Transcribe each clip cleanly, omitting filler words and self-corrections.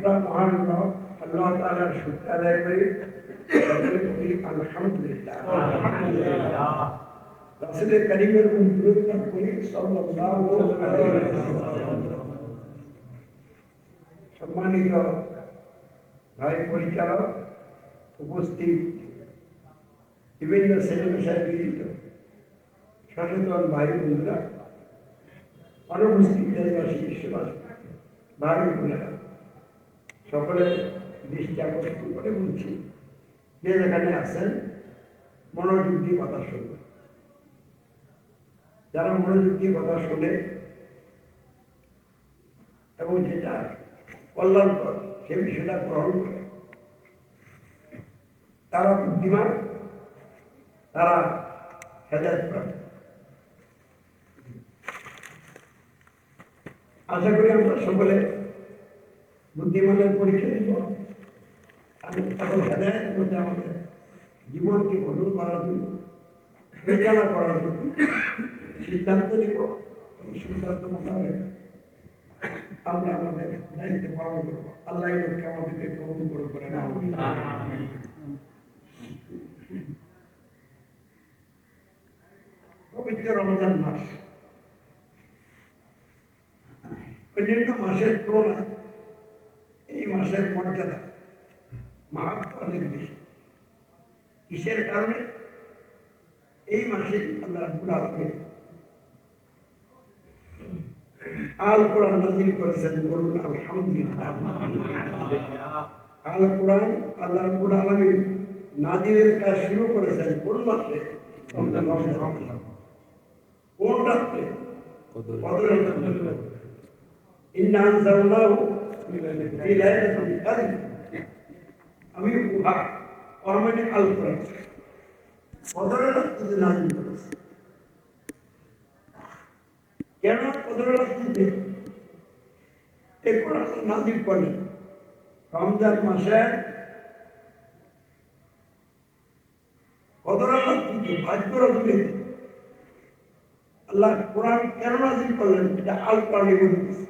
আমরা মহান রব আল্লাহ তাআলার শুকর আদায় করি, আলহামদুলিল্লাহ। রাসূল কারীমের উপর দরুদ পড়ি সাল্লাল্লাহু আলাইহি ওয়াসাল্লাম। সম্মানিত ভাই পরিচালক, উপস্থিত বিভিন্ন শ্রেণী পেশায় বিশিষ্ট সচেতন ভাই বোনেরা, অনুপস্থিত দেশবাসী, বিশ্ববাসী, ভাই বোনেরা, সকলের দৃষ্টি আকর্ষণ করে বলছি, যে যেখানে আছেন মনোযোগ দিয়ে কথা শুনবেন। যারা মনোযোগ দিয়ে কথা শোনে এবং যেটা কল্যাণকর সে বিষয়টা গ্রহণ করে, তারা বুদ্ধিমান, তারা হেদায়েত প্রাপ্ত। আশা করি আমরা সকলে বুদ্ধিমানের পরিচয় দিব। আমি এখন হেদায়েতের মধ্যে আমাদের জীবনকে গঠন করার জন্য, পরিচালনা করার জন্য সিদ্ধান্ত নিব এবং সিদ্ধান্ত মোতাবেক আমরা আমাদের দায়িত্ব পালন করবো। আল্লাহ আমাদেরকে কবুল করে না। পবিত্র রমজান মাস, অন্যান্য মাসের তুলনায় এই মাসের মর্যাদা মাহাত্ম অনেক বেশি। কিসের কারণে? এই মাসে আল্লাহ রাব্বুল আলামিন আল কোরআন নাযিল করেছেন। বলুন আলহামদুলিল্লাহ। আল কোরআন আল্লাহ রাব্বুল আলামিন নাযিলের কাজ শুরু করেছেন কোন মাসে? রমজান। কোন রাতে? কদরের রাতে। ইন্না আনজালনাহু ফি লাইলাতিল কদর। আমি উহা মানে আল কোরআন কদরের রাতে নাযিল করেছি। কেন কদরের রাতে এই কোরআন নাযিল করলেন? রমজান মাসে কদরের রাতে ভাগ্য রাতে আল্লাহ কোরআন কেন নাযিল করলেন? এটা আল কোরআনে বলতেছে।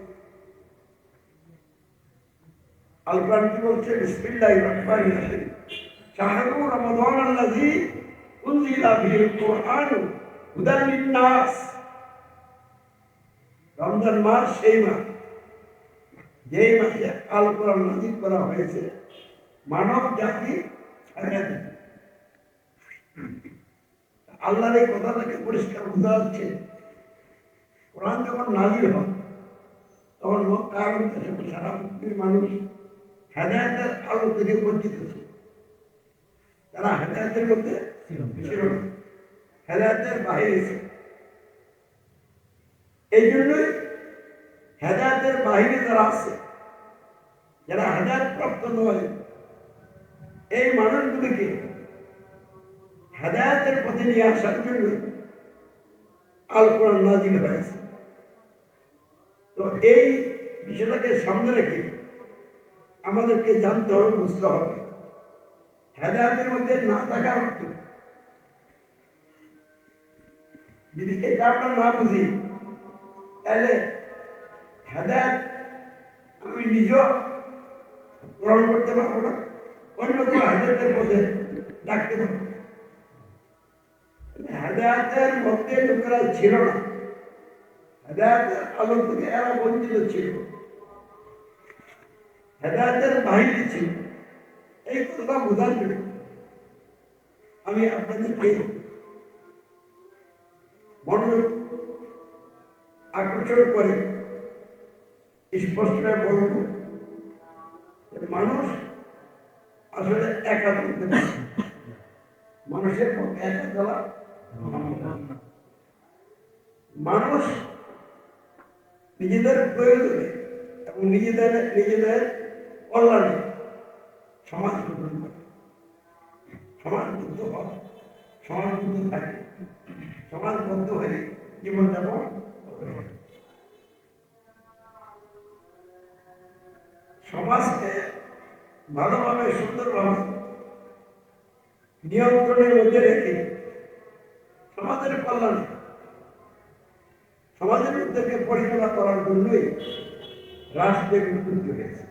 আল কোরআন কি বলছে? বিসমিল্লাহির রহমানির রহিম। শাহরু রমাদান আল্লাযী উনজিলা ফীহিল কুরআন হুদাল লিন-নাস। রমজান মাস সেই মাস যেই মাসে আল কোরআন নাযিল করা হয়েছে মানব জাতি হেদায়েত। আল্লাহর এই কথা থেকে পরিষ্কার বোঝা যাচ্ছে, কোরআন যখন নাযিল হয় তখন মক্কার সারা পৃথিবীর মানুষ হেদায়েতের আলো থেকে বঞ্চিত ছিল। তারা হেদায়েতের মধ্যে ছিল না, হেদায়েতের বাইরে ছিল। এই জন্যই হেদায়েতের বাইরে যারা আছে, যারা হেদায়েত প্রাপ্ত নয়, এই মানুষগুলিকে হেদায়েতের পথে নিয়ে আসার জন্য আল কোরআন নাযিল হয়েছে। তো এই বিষয়টাকে সামনে রেখে আমাদেরকে জানতে হবে, বুঝতে হবে হেদায়েতের মধ্যে না থাকার অর্থ। যদি এটা আমরা না বুঝি তাহলে হেদায়েত আমি নিজেও গ্রহণ করতে পারবো না, অন্য কেউ হেদায়েতের পথে ডাকতে পারবো। হেদায়েতের মধ্যে লোকেরা ছিল না, হেদায়েতের আলো থেকে এরা বঞ্চিত ছিল, হেদায়েতের বাহিরে ছিল। এই কথা বোঝার জন্য আমি আপনাদেরকে মনোযোগ আকর্ষণ করে স্পষ্ট বলব, মানুষ আসলে একা চলতে পারে। মানুষের পক্ষে একা চলা, মানুষ নিজেদের প্রয়োজনে এবং নিজেদের কল্যাণে সমাজ গঠন করে, সমাজবদ্ধ হয়, সমাজবদ্ধ থাকে, সমাজবদ্ধ হয়ে জীবনযাপন করে। সমাজকে ভালোভাবে সুন্দরভাবে নিয়ন্ত্রণের মধ্যে রেখে সমাজের কল্যাণে, সমাজের উদ্যোগকে পরিচালনা করার জন্যই রাষ্ট্রের উন্নতি হয়েছে।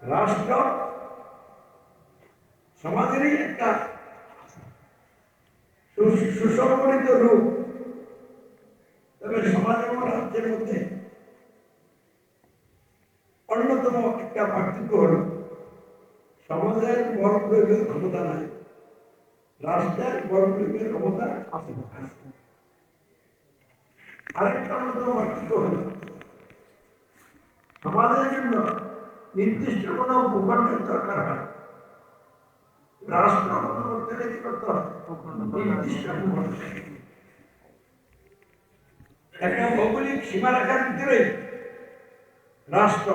রাষ্ট্র সমাজেরই একটা সুসংগঠিত রূপ। তবে সমাজ এবং রাজ্যের মধ্যে অন্যতম একটা পার্থক্য হল সমাজের বল প্রয়োগের ক্ষমতা নাই, রাষ্ট্রের বল প্রয়োগের ক্ষমতা আছে। আরেকটা অন্যতম পার্থক্য হল সমাজের জন্য নির্দিষ্ট কোনো ভূখণ্ডের দরকার হয়, রাষ্ট্র অর্থনীতি করতে হয় নির্দিষ্ট ভূখণ্ড। একটা ভৌগোলিক সীমারেখার ভিতরে রাষ্ট্র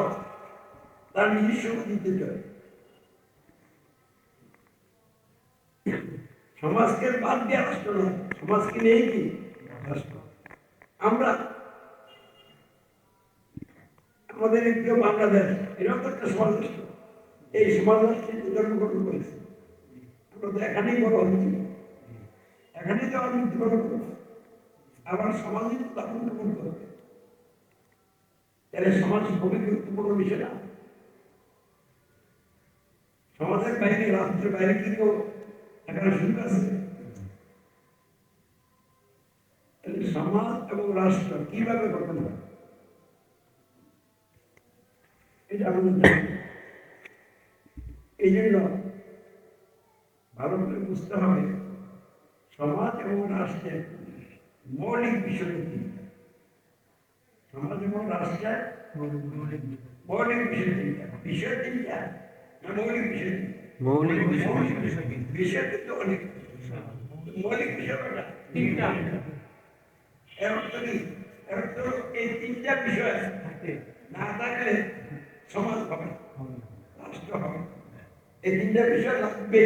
তার নিজস্ব দিতে চায়। সমাজকে বাদ দিয়ে রাষ্ট্র নয়, সমাজকে নেই কি রাষ্ট্র। আমরা আমাদের প্রিয় বাংলাদেশ এরকম একটা সমাজ রাষ্ট্র, এই সমাজ রাষ্ট্রে জন্মগ্রহণ করেছে। আমরা তো এখানেই বড় হচ্ছি, এখানেই তো আমি মৃত্যুবরণ করবো, আবার সমাজে দাপন গ্রহণ করবে। তাহলে সমাজ খুবই গুরুত্বপূর্ণ বিষয় না। সমাজের বাইরে, রাষ্ট্রের বাইরে কি কেউ এখানে সুযোগ আছে? সমাজ এবং রাষ্ট্র কিভাবে গঠন হয় এটা আমাদের জানি। এই জন্য ভালো করে বুঝতে হবে সমাজ এবং রাষ্ট্রের মৌলিক বিষয় তিনটা। সমাজ এবং রাষ্ট্রের মৌলিক বিষয় তিনটা। বিষয় তিনটা না মৌলিক বিষয় তিনটা? মৌলিক বিষয় কিন্তু অনেক, মৌলিক বিষয় কটা? তিনটা। এর অর্থ কি? এর অর্থ এই তিনটা বিষয় না থাকলে সমাজ হবে, রাষ্ট্র হবে। এই তিনটা বিষয় লাগবে।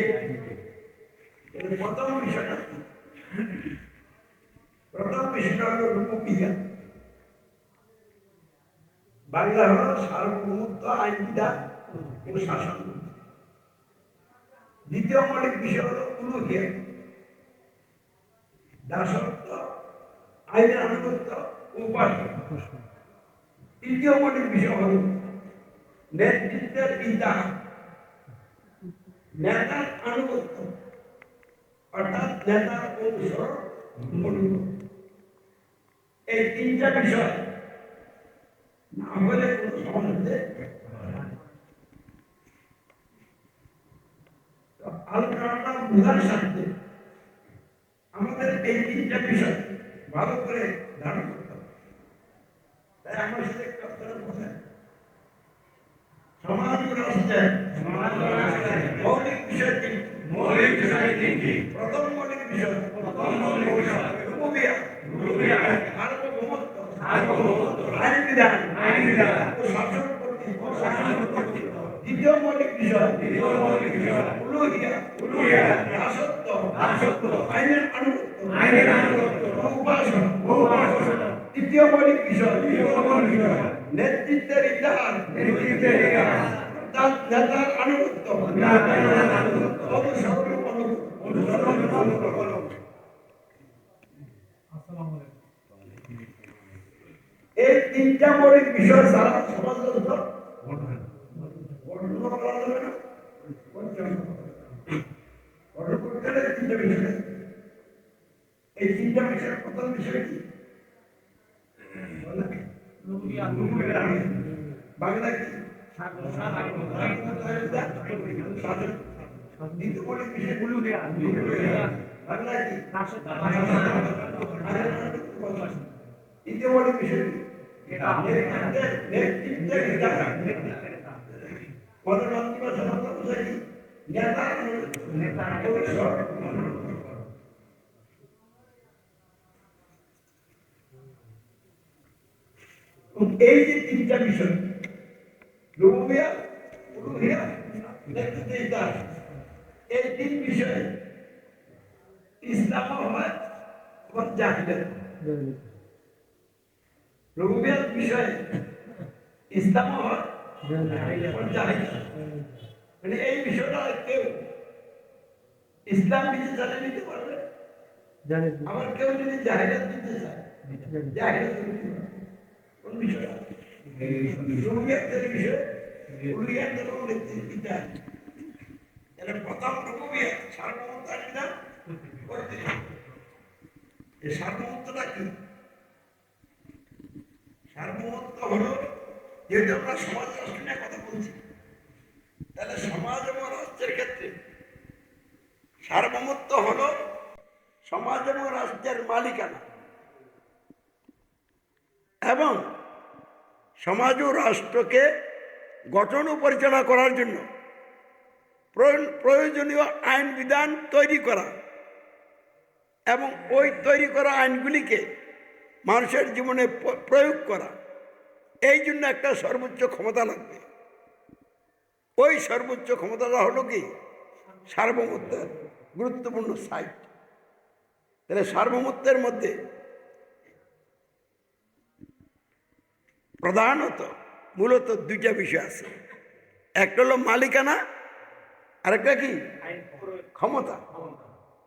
প্রথম বিষয়টা হল রূপবিজ্ঞান। বাংলা হল সার্বভৌমত্ব, আইন বিধান ও শাসন। দ্বিতীয় মৌলিক বিষয় হল উলুহিয়া, দাসত্ব, আইনের আনুগত্য, উপাসনা। তৃতীয় মৌলিক বিষয় হল নেতৃত্বের বিধান, নেতার আনুগত্য, অর্থাৎ নেতার অনুসরণ অনুগত। এই তিনটা বিষয় না হলে কোনো সমাজ হতে আলোচনাটা বোঝার স্বার্থে আমাদের এই তিনটা বিষয় ভালো করে ধারণ করতে হবে। তাই আমার সাথে একটা কথা, সমাজ ও রাষ্ট্রের মৌলিক বিষয় তিনটি। প্রথম মৌলিক বিষয় রূপবিজ্ঞান, সার্বভৌমত্ব, আইন বিধান ও শাসন কর্তৃক। দ্বিতীয় মৌলিক বিষয় উলুহিয়া, দাসত্ব, আইনের আনুগত্য, উপাসনা। তৃতীয় মৌলিক বিষয় নেতৃত্বের ইতিহাস, নেতার আনুগত্য, অনুসরণ অনুগত। এই তিনটা মৌলিক বিষয় ছাড়া সমাজ ব্যবস্থা গঠন করা যাবে না। গঠন করতে হলে তিনটা বিষয়। এই তিনটা বিষয়ের প্রথম বিষয় কি? বাংলা কি? দ্বিতীয় মৌলিক বিষয় বাংলা কি? তৃতীয় মৌলিক বিষয় নেতৃত্বের ইতিহাস। পরবর্তী ভাষা বোঝায় কি? এই যে তিনটা বিষয় রূপবিজ্ঞান, উলুহিয়া, নেতৃত্বের ইতিহাস, এই তিন বিষয়ে ইসলাম হয় এবং জাহিলিয়াত। রূপবিজ্ঞান বিষয়ে ইসলাম হয় এবং জাহিলিয়াত। মানে এই বিষয়টা কেউ ইসলাম নিজে জানে নিতে পারবে, আবার কেউ যদি জাহিলিয়াত দিতে চায় জাহিলিয়াত দিতে পারবে। কোন বিষয়? রূপবিজ্ঞানের বিষয় উলুহিয়াতেরও বিধান। এটা প্রথম রুবুবিয়ত, সার্বভৌমত্বের বিধান করতে। এই সার্বভৌমত্বটা কি? সার্বভৌমত্ব হলো, যেহেতু আমরা সমাজ রাষ্ট্র নিয়ে কথা বলছি, তাহলে সমাজ এবং রাষ্ট্রের ক্ষেত্রে সার্বভৌমত্ব হলো সমাজ এবং রাষ্ট্রের মালিকানা, এবং সমাজ ও রাষ্ট্রকে গঠন ও পরিচালনা করার জন্য প্রয়োজনীয় আইন বিধান তৈরি করা এবং ওই তৈরি করা আইনগুলিকে মানুষের জীবনে প্রয়োগ করা। এই জন্য একটা সর্বোচ্চ ক্ষমতা লাগবে। ওই সর্বোচ্চ ক্ষমতাটা হলো কি? সার্বভৌমত্বের গুরুত্বপূর্ণ সাইট। তাহলে সার্বভৌমত্বের মধ্যে প্রধানত মূলত দুইটা বিষয় আছে। একটা হলো মালিকানা, আর একটা কি? ক্ষমতা।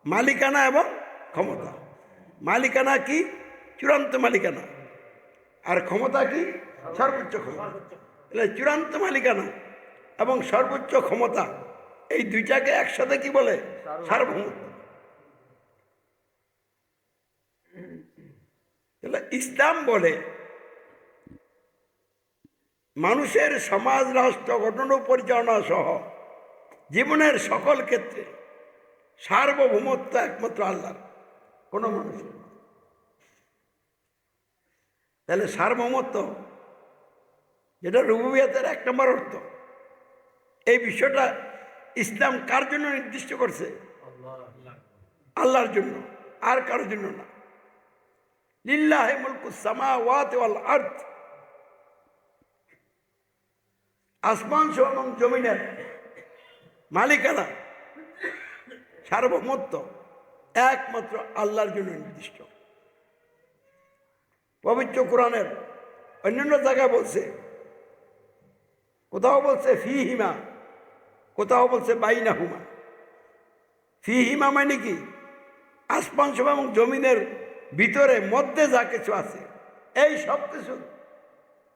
মালিকানা এবং ক্ষমতা। মালিকানা কি? চূড়ান্ত মালিকানা। আর ক্ষমতা কি? সর্বোচ্চ ক্ষমতা। তাহলে চূড়ান্ত মালিকানা এবং সর্বোচ্চ ক্ষমতা, এই দুইটাকে একসাথে কি বলে? সার্বভৌমত্ব। তাহলে ইসলাম বলে মানুষের সমাজ রাষ্ট্র গঠন ও পরিচালনা সহ জীবনের সকল ক্ষেত্রে সার্বভৌমত্ব একমাত্র আল্লাহর, কোনো মানুষের। তাহলে সার্বভৌমত্ব, যেটা রুবুবিয়তের এক নম্বর অর্থ, এই বিষয়টা ইসলাম কার জন্য নির্দিষ্ট করছে? আল্লাহর জন্য, আর কারোর জন্য না। লিল্লাহি মুলকুস সামাওয়াতি ওয়াল আরদ, আসমান এবং জমিনের মালিকানা, সার্বভৌমত্ব একমাত্র আল্লাহর জন্য নির্দিষ্ট। পবিত্র কোরআনের অন্যান্য জায়গায় বলছে, কোথাও বলছে ফিহিমা, কোথাও বলছে বাইনাহুমা। ফিহিমা মানে কি? আসমান এবং জমিনের ভিতরে মধ্যে যা কিছু আছে, এই সব কিছু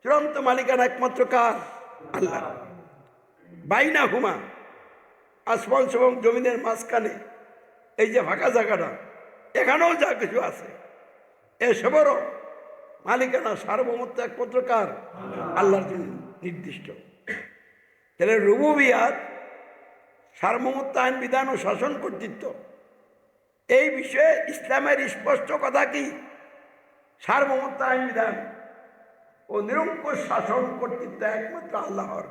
চূড়ান্ত মালিকানা একমাত্র কার? আল্লাহ। বাইনাহুমা, আসমান এবং জমিনের মাঝখানে এই যে ফাঁকা জায়গাটা, এখানেও যা কিছু আছে, এসবেরও মালিকানা সার্বভৌমত্ব একমাত্র কার? আল্লাহর জন্য নির্দিষ্ট। তাহলে রুবুবিয়াত, সার্বভৌমত্ব, আইন বিধান ও শাসন কর্তৃত্ব, এই বিষয়ে ইসলামের স্পষ্ট কথা কি? সার্বভৌমত্ব, আইন বিধান ও নিরঙ্কুশ শাসন কর্তৃত্ব একমাত্র আল্লাহর,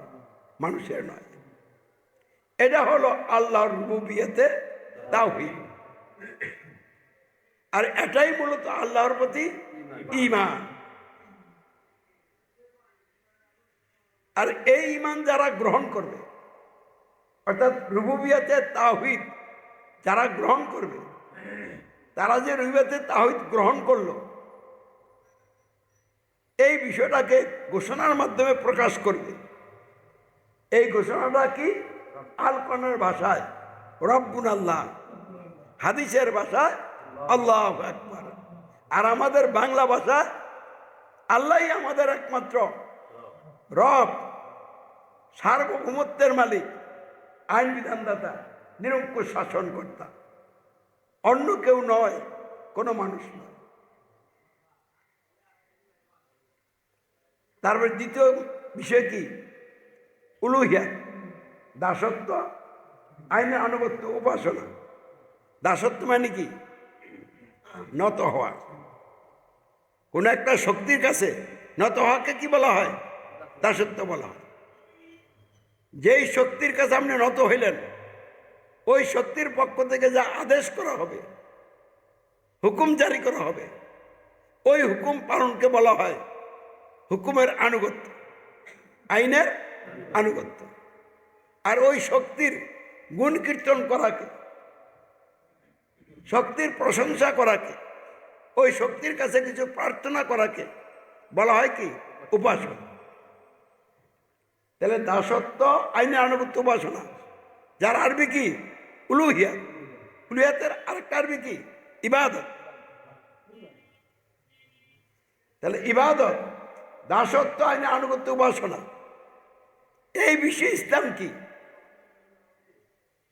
মানুষের নয়। এটা হলো আল্লাহর রুবুবিয়তে তাওহীদ। আর এটাই মূলত আল্লাহর প্রতি ঈমান। আর এই ঈমান যারা গ্রহণ করবে, অর্থাৎ রুবুবিয়তে তাওহীদ যারা গ্রহণ করবে, তারা যে রুবুবিয়তে তাওহীদ গ্রহণ করলো, এই বিষয়টাকে ঘোষণার মাধ্যমে প্রকাশ করবে। এই ঘোষণাটা কি? আল কোরআনের ভাষায় রব্বুন আল্লাহ, হাদিসের ভাষায় আল্লাহু আকবার, আর আমাদের বাংলা ভাষায় আল্লাহই আমাদের একমাত্র রব, সার্বভৌমত্বের মালিক, আইন বিধানদাতা, নিরঙ্কুশ শাসনকর্তা। অন্য কেউ নয়, কোনো মানুষ নয়। তারপর দ্বিতীয় বিষয় কি? উলুহিয়াত, দাসত্ব, আইনের আনুগত্য, উপাসনা। দাসত্ব মানে কি? নত হওয়া। কোন একটা শক্তির কাছে নত হওয়াকে কি বলা হয়? দাসত্ব বলা হয়। যেই শক্তির কাছে আপনি নত হইলেন, ওই শক্তির পক্ষ থেকে যা আদেশ করা হবে, হুকুম জারি করা হবে, ওই হুকুম পালনকে বলা হয় হুকুমের আনুগত্য, আইনের আনুগত্য। আর ওই শক্তির গুণ কীর্তন করাকে, শক্তির প্রশংসা করাকে, ওই শক্তির কাছে কিছু প্রার্থনা করাকে বলা হয় কি? উপাসনা। তাহলে দাসত্ব, আইনের আনুগত্য, উপাসনা, যার আরবি কি? উলুহিয়াত। উলুহিয়াতের আরেকটা আরবি কি? ইবাদত। তাহলে ইবাদত, দাসত্ব, আইনের আনুগত্য, উপাসনা, এই বিষয়ে ইসলাম কি,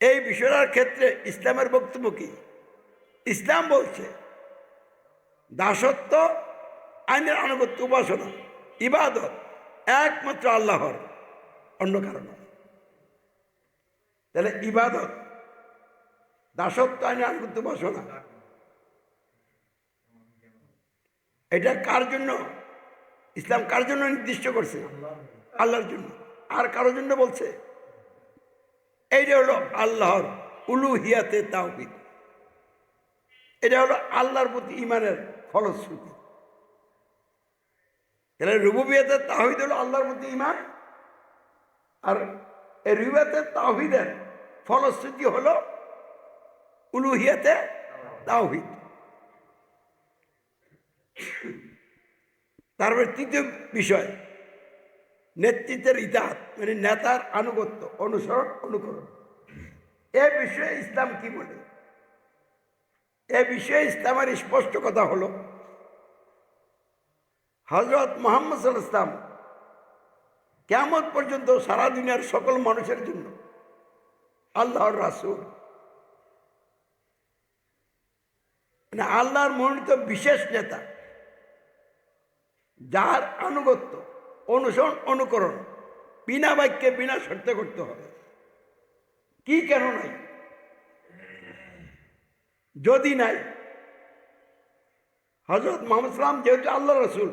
এই বিষয়টার ক্ষেত্রে ইসলামের বক্তব্য কি? ইসলাম বলছে দাসত্ব, আইনের আনুগত্য, উপাসনা, ইবাদত একমাত্র আল্লাহর, অন্য কারণ। তাহলে ইবাদত, দাসত্ব, আইনের আনুগত্য, উপাসনা এটা কার জন্য? ইসলাম কার জন্য নির্দিষ্ট করছে? আল্লাহর জন্য। আর কারোর জন্য বলছে? এইটা হলো আল্লাহর উলুহিয়াতে তাওহীদ। এটা হলো আল্লাহর প্রতি ঈমানের ফলশ্রুতি। তাহলে রুবুবিয়তের তাওহীদ হলো আল্লাহর প্রতি ঈমান, আর এই রুবুবিয়তের তাওহীদের ফলশ্রুতি হলো উলুহিয়াতে তাওহীদ। তারপরে তৃতীয় বিষয় নেতৃত্বের ইতাআত, মানে নেতার আনুগত্য, অনুসরণ, অনুকরণ। এ বিষয়ে ইসলাম কি বলে? এ বিষয়ে ইসলামের স্পষ্ট কথা হলো হযরত মুহাম্মদ সাল্লাল্লাহু আলাইহি ওয়াসাল্লাম কিয়ামত পর্যন্ত সারা দুনিয়ার সকল মানুষের জন্য আল্লাহর রাসূল, মানে আল্লাহর মনোনীত বিশেষ নেতা, যার আনুগত্য, অনুসরণ, অনুকরণ বিনা বাক্যে, বিনা শর্তে করতে হবে। কি কেন নাই? যদি নাই, হযরত মুহাম্মদ সাল্লাল্লাহু আলাইহি ওয়াসাল্লাম যেহেতু আল্লাহর রাসূল,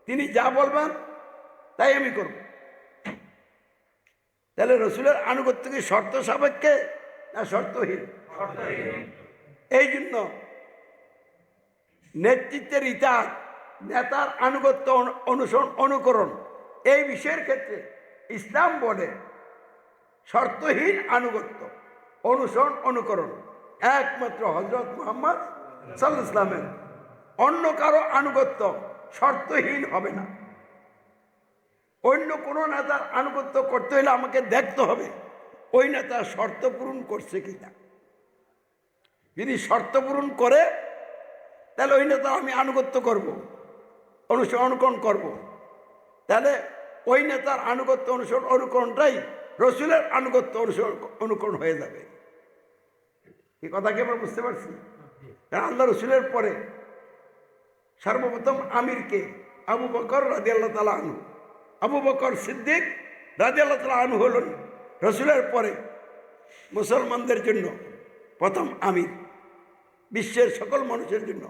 তিনি যা বলবেন তাই আমি করব। তাহলে রসুলের আনুগত্য কি শর্ত সাপেক্ষে না শর্তহীন? এই জন্য নেতৃত্বের ইতাআত, নেতার আনুগত্য, অনুসরণ, অনুকরণ এই বিষয়ের ক্ষেত্রে ইসলাম বলে শর্তহীন আনুগত্য, অনুসরণ, অনুকরণ একমাত্র হযরত মুহাম্মদ সাল্লাল্লাহু আলাইহি ওয়াসাল্লামের। অন্য কারো আনুগত্য শর্তহীন হবে না। অন্য কোনো নেতার আনুগত্য করতে হলে আমাকে দেখতে হবে ওই নেতা শর্ত পূরণ করছে কিনা। যদি শর্ত পূরণ করে তাহলে ওই নেতা আমি আনুগত্য করব, অনুসরণ, অনুকরণ করব। তাহলে ওই নেতার আনুগত্য, অনুসরণ, অনুকরণটাই রসুলের আনুগত্য, অনুসরণ, অনুকরণ হয়ে যাবে। এই কথা কি আমরা বুঝতে পারছি? কারণ আল্লাহ রসুলের পরে সর্বপ্রথম আমিরকে আবু বকর রাদিয়াল্লাহু তাআলা আনহু, আবু বকর সিদ্দিক রাদিয়াল্লাহু তাআলা আনহু হলেন রসুলের পরে মুসলমানদের জন্য প্রথম আমির, বিশ্বের সকল মানুষের জন্য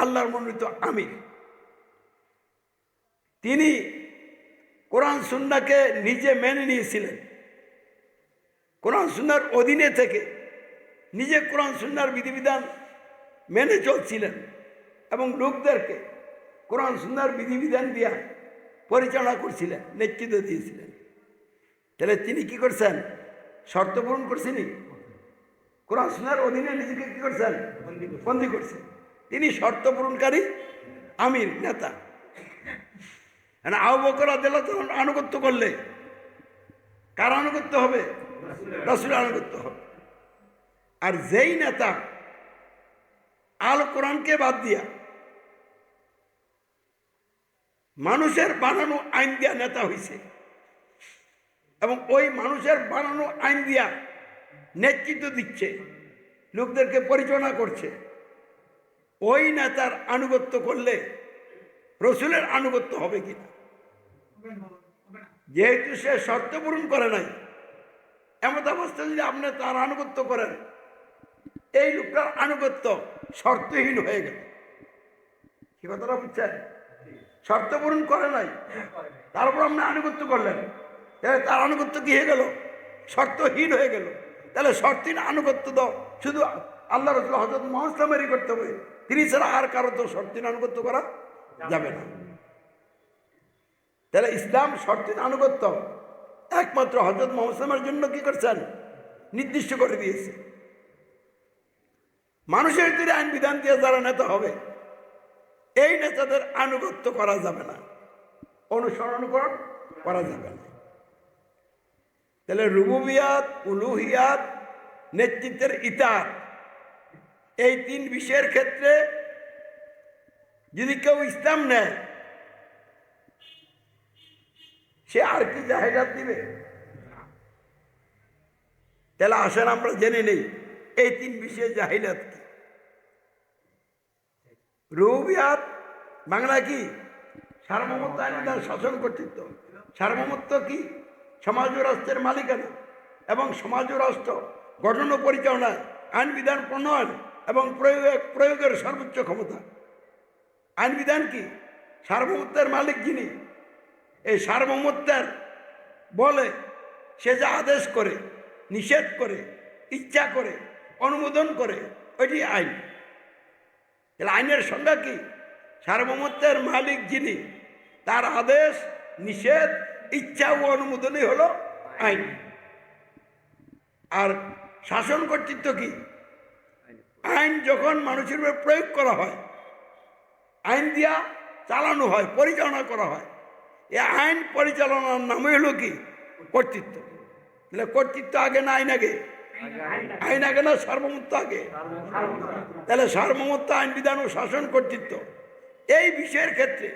আল্লাহর মনোনীত আমির। তিনি কোরআন সুন্নাহকে নিজে মেনে নিয়েছিলেন, কোরআন সুন্নাহর অধীনে থেকে নিজে কোরআন সুন্নাহর বিধিবিধান মেনে চলছিলেন এবং লোকদেরকে কোরআন সুন্নাহর বিধিবিধান দিয়া পরিচালনা করছিলেন, নেতৃত্ব দিয়েছিলেন। তাহলে তিনি কি করছেন? শর্ত পূরণ করছেনই, কোরআন সুন্নাহর অধীনে নিজেকে কি করছেন? বন্দী করছেন। তিনি শর্ত পূরণকারী আমির, নেতা। আবু বকর রাদিয়াল্লাহু তাআলা আনুগত্য করলে কার আনুগত্য হবে? রাসূলের আনুগত্য হবে। আর যেই নেতা আল কোরআনকে বাদ দিয়া মানুষের বানানো আইন দিয়া নেতা হইছে এবং ওই মানুষের বানানো আইন দিয়া নেতৃত্ব দিচ্ছে, লোকদেরকে পরিচালনা করছে, ওই নেতার আনুগত্য করলে রসুলের আনুগত্য হবে কিনা? যেহেতু সে শর্ত পূরণ করে নাই, এমন অবস্থা যদি আপনি তার আনুগত্য করেন, এই লোকটার আনুগত্য শর্তহীন হয়ে গেল। কি কথাটা বুঝছেন? শর্ত পূরণ করে নাই, তারপর আপনি আনুগত্য করলেন, তাহলে তার আনুগত্য কি হয়ে গেল? শর্তহীন হয়ে গেল। তাহলে শর্তহীন আনুগত্য তো শুধু আল্লাহ রাসূল হযরত মুহাম্মদ সাল্লাল্লাহু আলাইহি ওয়াসাল্লামেরই করতে হবে, তিনি ছাড়া আর কারো তো শর্তহীন আনুগত্য করা যাবে না। তাহলে ইসলাম শর্তহীন আনুগত্য একমাত্র হযরত মুহাম্মদ সাল্লাল্লাহু আলাইহি ওয়াসাল্লামের জন্য কি করছেন? নির্দিষ্ট করে দিয়েছে। মানুষের ভিতরে আইন বিধান দিয়ে যারা নেতা হবে, এই নেতাদের আনুগত্য করা যাবে না, অনুসরণ, অনুকরণ করা যাবে না। তাহলে রুবুবিয়াত, উলুহিয়াত, নেতৃত্বের ইতাআত, এই তিন বিষয়ের ক্ষেত্রে যদি কেউ ইসলাম নেয়, সে আর কি জাহিলাত দিবে? তাহলে আসেন আমরা জেনে নেই এই তিন বিষয়ে জাহিলাত কি। রুবিয়াত বাংলা কি? সার্বভৌমত্ব, আইন বিধান, শাসন কর্তৃত্ব। সার্বভৌমত্ব কি? সমাজ ও রাষ্ট্রের মালিকানা এবং সমাজ ও রাষ্ট্র গঠন ও পরিচালনায় আইন বিধান প্রণয়ন এবং প্রয়োগের সর্বোচ্চ ক্ষমতা। আইন বিধান কি? সার্বভৌমত্বের মালিক যিনি, এই সার্বভৌমত্বের বলে সে যা আদেশ করে, নিষেধ করে, ইচ্ছা করে, অনুমোদন করে, ওইটি আইন। তাহলে আইনের সংজ্ঞা কি? সার্বভৌমত্বের মালিক যিনি, তার আদেশ, নিষেধ, ইচ্ছা ও অনুমোদনই হলো আইন। আর শাসন কর্তৃত্ব কি? আইন যখন মানুষের উপর প্রয়োগ করা হয়, আইন দিয়া চালানো হয়, পরিচালনা করা হয়, এই আইন পরিচালনার নামই হলো কি? কর্তৃত্ব। তাহলে কর্তৃত্ব আগে না আইন আগে? আইন আগে না সার্বভৌমত্ব আগে? তাহলে সার্বভৌমত্ব, আইন বিধান ও শাসন কর্তৃত্ব, এই বিষয়ের ক্ষেত্রে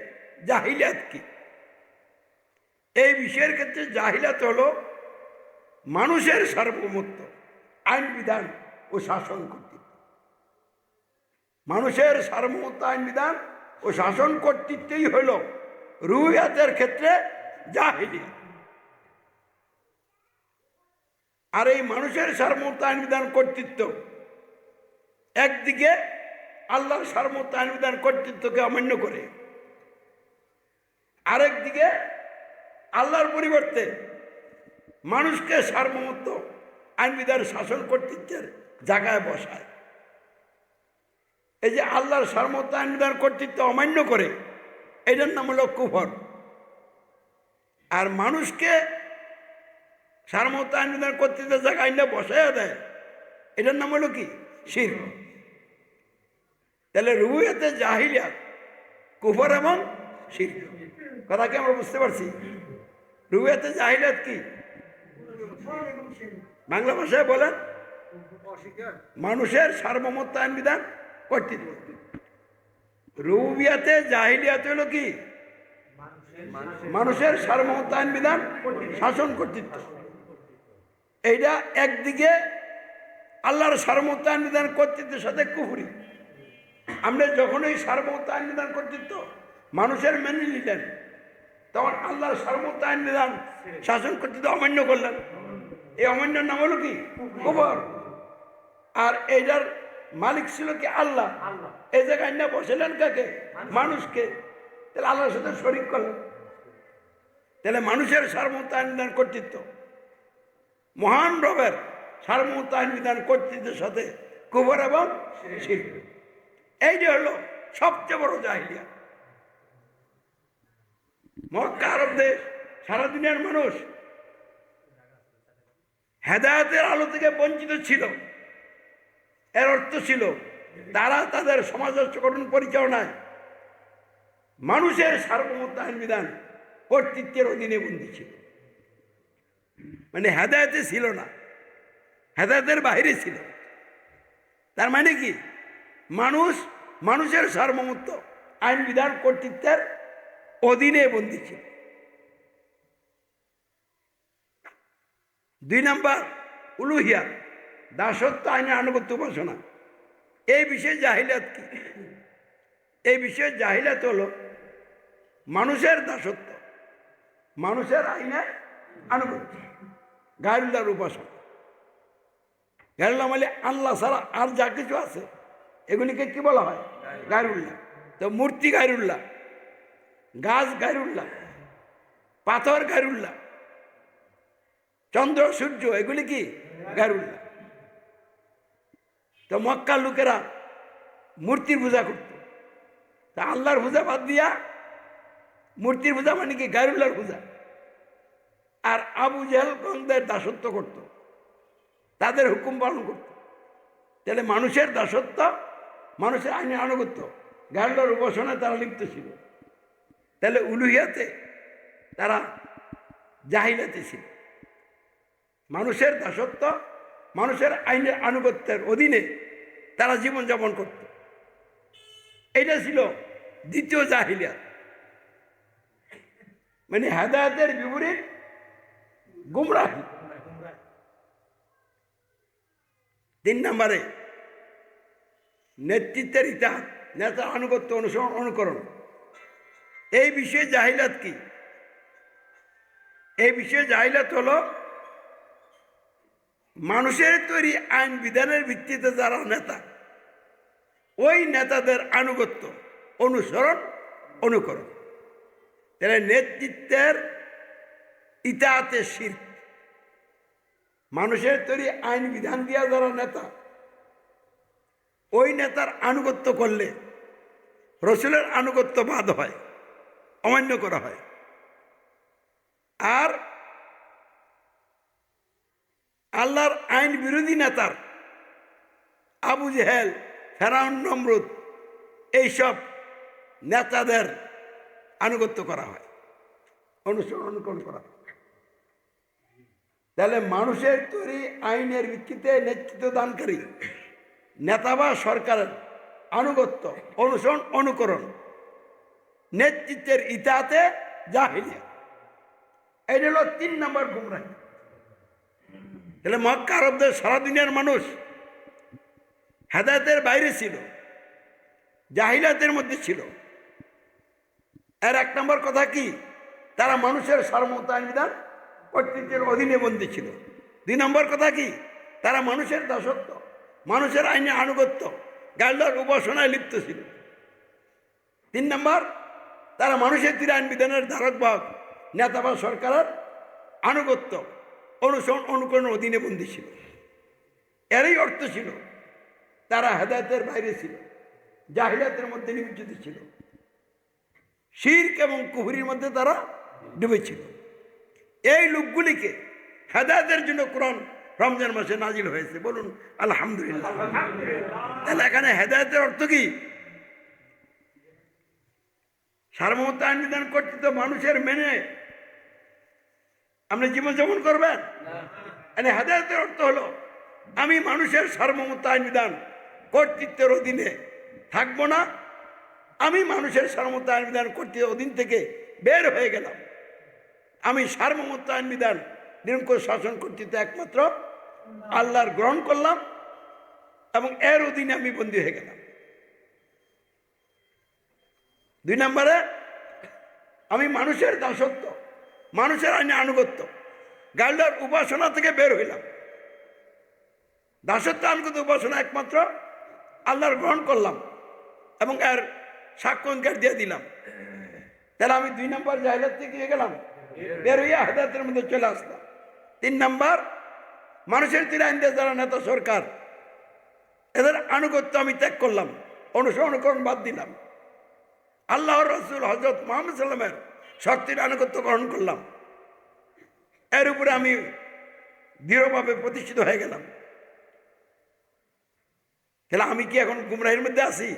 জাহিলাত কি? এই বিষয়ের ক্ষেত্রে জাহিলাত হলো মানুষের সার্বভৌমত্ব, আইন বিধান ও শাসন কর্তৃত্ব। মানুষের সার্বভৌমত্ব, আইন বিধান ও শাসন কর্তৃত্বই হইল রুইয়াতের ক্ষেত্রে জাহিলিয়াত। আর এই মানুষের সার্বভৌমত্ব, আইন বিধান, কর্তৃত্ব একদিকে আল্লাহর সার্বভৌমত্ব, আইন বিধান, কর্তৃত্বকে অমান্য করে, আরেকদিকে আল্লাহর পরিবর্তে মানুষকে সার্বভৌমত্ব, আইন বিধান, শাসন কর্তৃত্বের জায়গায় বসায়। এই যে আল্লাহর সার্বভৌমত্ব, আইন বিধান, কর্তৃত্ব অমান্য করে, এটার নাম হলো কুফর। আর মানুষকে সার্বভৌমত্ব, আইন বিধান, কর্তৃত্বের জায়গায় আইনে বসাইয়া দেয়, এটার নাম হলো কি? শিরক। তাহলে রুবিয়াতে জাহিলিয়াত, কুফর এবং শিরক। কথা কি আমরা বুঝতে পারছি? রুবিয়াতে জাহিলিয়াত কি? বাংলা ভাষায় বলেন, মানুষের সার্বভৌমত্ব, আইন বিধান, কর্তৃত্ব। রুবিয়াতে জাহিলিয়াত হলো কি? মানুষের সার্বভৌমত্ব, আইন বিধান, শাসন কর্তৃত্ব। এইটা একদিকে আল্লাহর সার্বভৌমত্ব, আইন বিধান, কর্তৃত্বের সাথে কুফরি। আমরা যখন এই সার্বভৌমত্ব, আইন বিধান, কর্তৃত্ব মানুষের মেনে নিলেন, তখন আল্লাহর সার্বভৌমত্ব, আইন বিধান, শাসন কর্তৃত্ব অমান্য করলেন। এই অমান্যর নাম হলো কি? কুফর। আর এইটার মালিক ছিল কি? আল্লাহ। এই জায়গায় না বসালেন কাকে? মানুষকে। তাহলে আল্লাহর সাথে শরীক করলেন। তাহলে মানুষের সার্বভৌমত্ব, আইন বিধান, কর্তৃত্ব, মহান রবের সার্বভৌমত্ব, আইন বিধান, কর্তৃত্বের সাথে কুফর এবং শিরক। এইটা হলো সবচেয়ে বড় জাহিলিয়াত। মক্কা আরব দেশ, সারা দুনিয়ার মানুষ হেদায়েতের আলো থেকে বঞ্চিত ছিল। এর অর্থ ছিল তারা তাদের সমাজ রাষ্ট্র গঠন পরিচালনায় মানুষের সার্বভৌমত্ব, আইন বিধান, কর্তৃত্বের অধীনে বন্দী ছিল। মানে হেদায়েতে ছিল না, হেদায়েতের বাইরে ছিল। তার মানে কি? মানুষের সার্বভৌমত্ব, আইন বিধান, কর্তৃত্বের অধীনে বন্দী ছিল। 2 নাম্বার উলুহিয়াত, দাসত্ব, আইনের আনুগত্য, উপাসনা। এই বিষয়ে জাহিলিয়াত কি? এই বিষয়ে জাহিলিয়াত হলো মানুষের দাসত্ব, মানুষের আইনে আনুগত্য, গায়রুল্লাহর উপাসনা। গায়রুল্লাহ মানে আল্লাহ ছাড়া আর যা কিছু আছে এগুলিকে কি বলা হয়? গায়রুল্লাহ। তো মূর্তি গায়রুল্লাহ, গাছ গায়রুল্লাহ, পাথর গায়রুল্লাহ, চন্দ্র সূর্য এগুলি কি? গায়রুল্লাহ। তো মক্কার লোকেরা মূর্তির পূজা করত। তা আল্লাহর পূজা বাদ দিয়া মূর্তির পূজা মানে কি? গায়রুল্লাহর পূজা। আর আবু জেহেল গণদের দাসত্ব করত, তাদের হুকুম পালন করত। তাহলে মানুষের দাসত্ব, মানুষের আইনের আনুগত্য, গায়রুল্লাহর উপাসনায় তারা লিপ্ত ছিল। তাহলে উলুহিয়াতে তারা জাহিলাতে ছিল। মানুষের দাসত্ব, মানুষের আইনের আনুগত্যের অধীনে তারা জীবনযাপন করত। এটা ছিল দ্বিতীয় জাহিলিয়াত। মানে হেদায়েতের বিপরীত গুমরাহি। 3 নম্বরে নেতৃত্বের ইতিহাস, নেতার আনুগত্য, অনুসরণ, অনুকরণ। এই বিষয়ে জাহিলাত কি? এই বিষয়ে জাহিলাত হলো মানুষের তৈরি আইন বিধানের ভিত্তিতে যারা নেতা, ওই নেতাদের আনুগত্য, অনুসরণ, অনুকরণ। তাহলে নেতৃত্বের ইতাআতে শিরক। মানুষের তৈরি আইন বিধান দিয়া যারা নেতা, ওই নেতার আনুগত্য করলে রসুলের আনুগত্য বাদ হয়, অমান্য করা হয়। আর আল্লাহর আইন বিরোধী নেতার, আবু জেহেল, ফেরাউন, নমরুদ, এইসব নেতাদের আনুগত্য করা হয়, অনুসরণ, অনুকরণ করা হয়। তাহলে মানুষের তৈরি আইনের ভিত্তিতে নেতৃত্ব দানকারী নেতা বা সরকারের আনুগত্য, অনুসরণ, অনুকরণ, নেতৃত্বের ইতাআতে জাহিলিয়াত। এই হলো 3 নম্বর গুমরাহি। তাহলে মক্কা আরবদের সারা দুনিয়ার মানুষ হেদায়েতের বাইরে ছিল, জাহিলিয়াতের মধ্যে ছিল। এর 1 নম্বর কথা কি? তারা মানুষের সার্বভৌমত্ব আইন বিধান কর্তৃত্বের অধীনে বন্দী ছিল। 2 নম্বর কথা কি? তারা মানুষের দাসত্ব, মানুষের আইনে আনুগত্য, গাল্লার উপাসনায় লিপ্ত ছিল। 3 নম্বর, তারা মানুষের তৈরি আইন বিধানের ধারক বাহক, নেতা বা সরকারের আনুগত্য, অনুসরণ, অনুকরণের অধীনে বন্দী ছিল। এরই অর্থ ছিল তারা হেদায়েতের বাইরে ছিল, জাহিলিয়াতের মধ্যে নিমজ্জিত ছিল, শিরক এবং কুফরির মধ্যে তারা ডুবেছিল। এই লোকগুলিকে হেদায়েতের জন্য কোরআন রমজান মাসে নাজিল হয়েছে। বলুন আলহামদুলিল্লাহ। তাহলে এখানে হেদায়েতের অর্থ কি? সার্বভৌমত্ব আইন বিধান কর্তৃত্ব মানুষের মেনে আপনি জীবনযাপন করবেন। মানে হেদায়েতের অর্থ হলো আমি মানুষের সার্বভৌমত্ব আইন বিধান কর্তৃত্বের অধীনে থাকবো না, আমি মানুষের সার্বভৌমত্ব আইন বিধান কর্তৃত্বের অধীন থেকে বের হয়ে গেলাম। আমি সার্বভৌমত্ব আইন বিধান নিরঙ্কুশ শাসন কর্তৃত্ব একমাত্র আল্লাহর গ্রহণ করলাম এবং এর অধীনে আমি বন্দী হয়ে গেলাম। 2 নম্বরে, আমি মানুষের দাসত্ব, মানুষের আইনে আনুগত্য, গাল্লার উপাসনা থেকে বের হইলাম। দাসত্ব, আনুগত্য, উপাসনা একমাত্র আল্লাহর গ্রহণ করলাম এবং এর সাক্ষ্য অঙ্গীকার দিয়ে দিলাম। তাহলে আমি 2 নম্বর জাহিলিয়াত থেকে গেলাম, বের হইয়া হেদায়েতের মধ্যে চলে আসলাম। 3 নম্বর, মানুষের তৈরি আইন দিয়ে যারা নেতা সরকার, এদের আনুগত্য আমি ত্যাগ করলাম, অনুসরণ, অনুকরণ বাদ দিলাম। আল্লাহর রাসূল হযরত মুহাম্মদ সাল্লামের শক্তির আনুগত্য গ্রহণ করলাম। এর উপরে আমি দৃঢ়ভাবে প্রতিষ্ঠিত হয়ে গেলাম। তাহলে আমি কি এখন গুমরাহির মধ্যে আছি?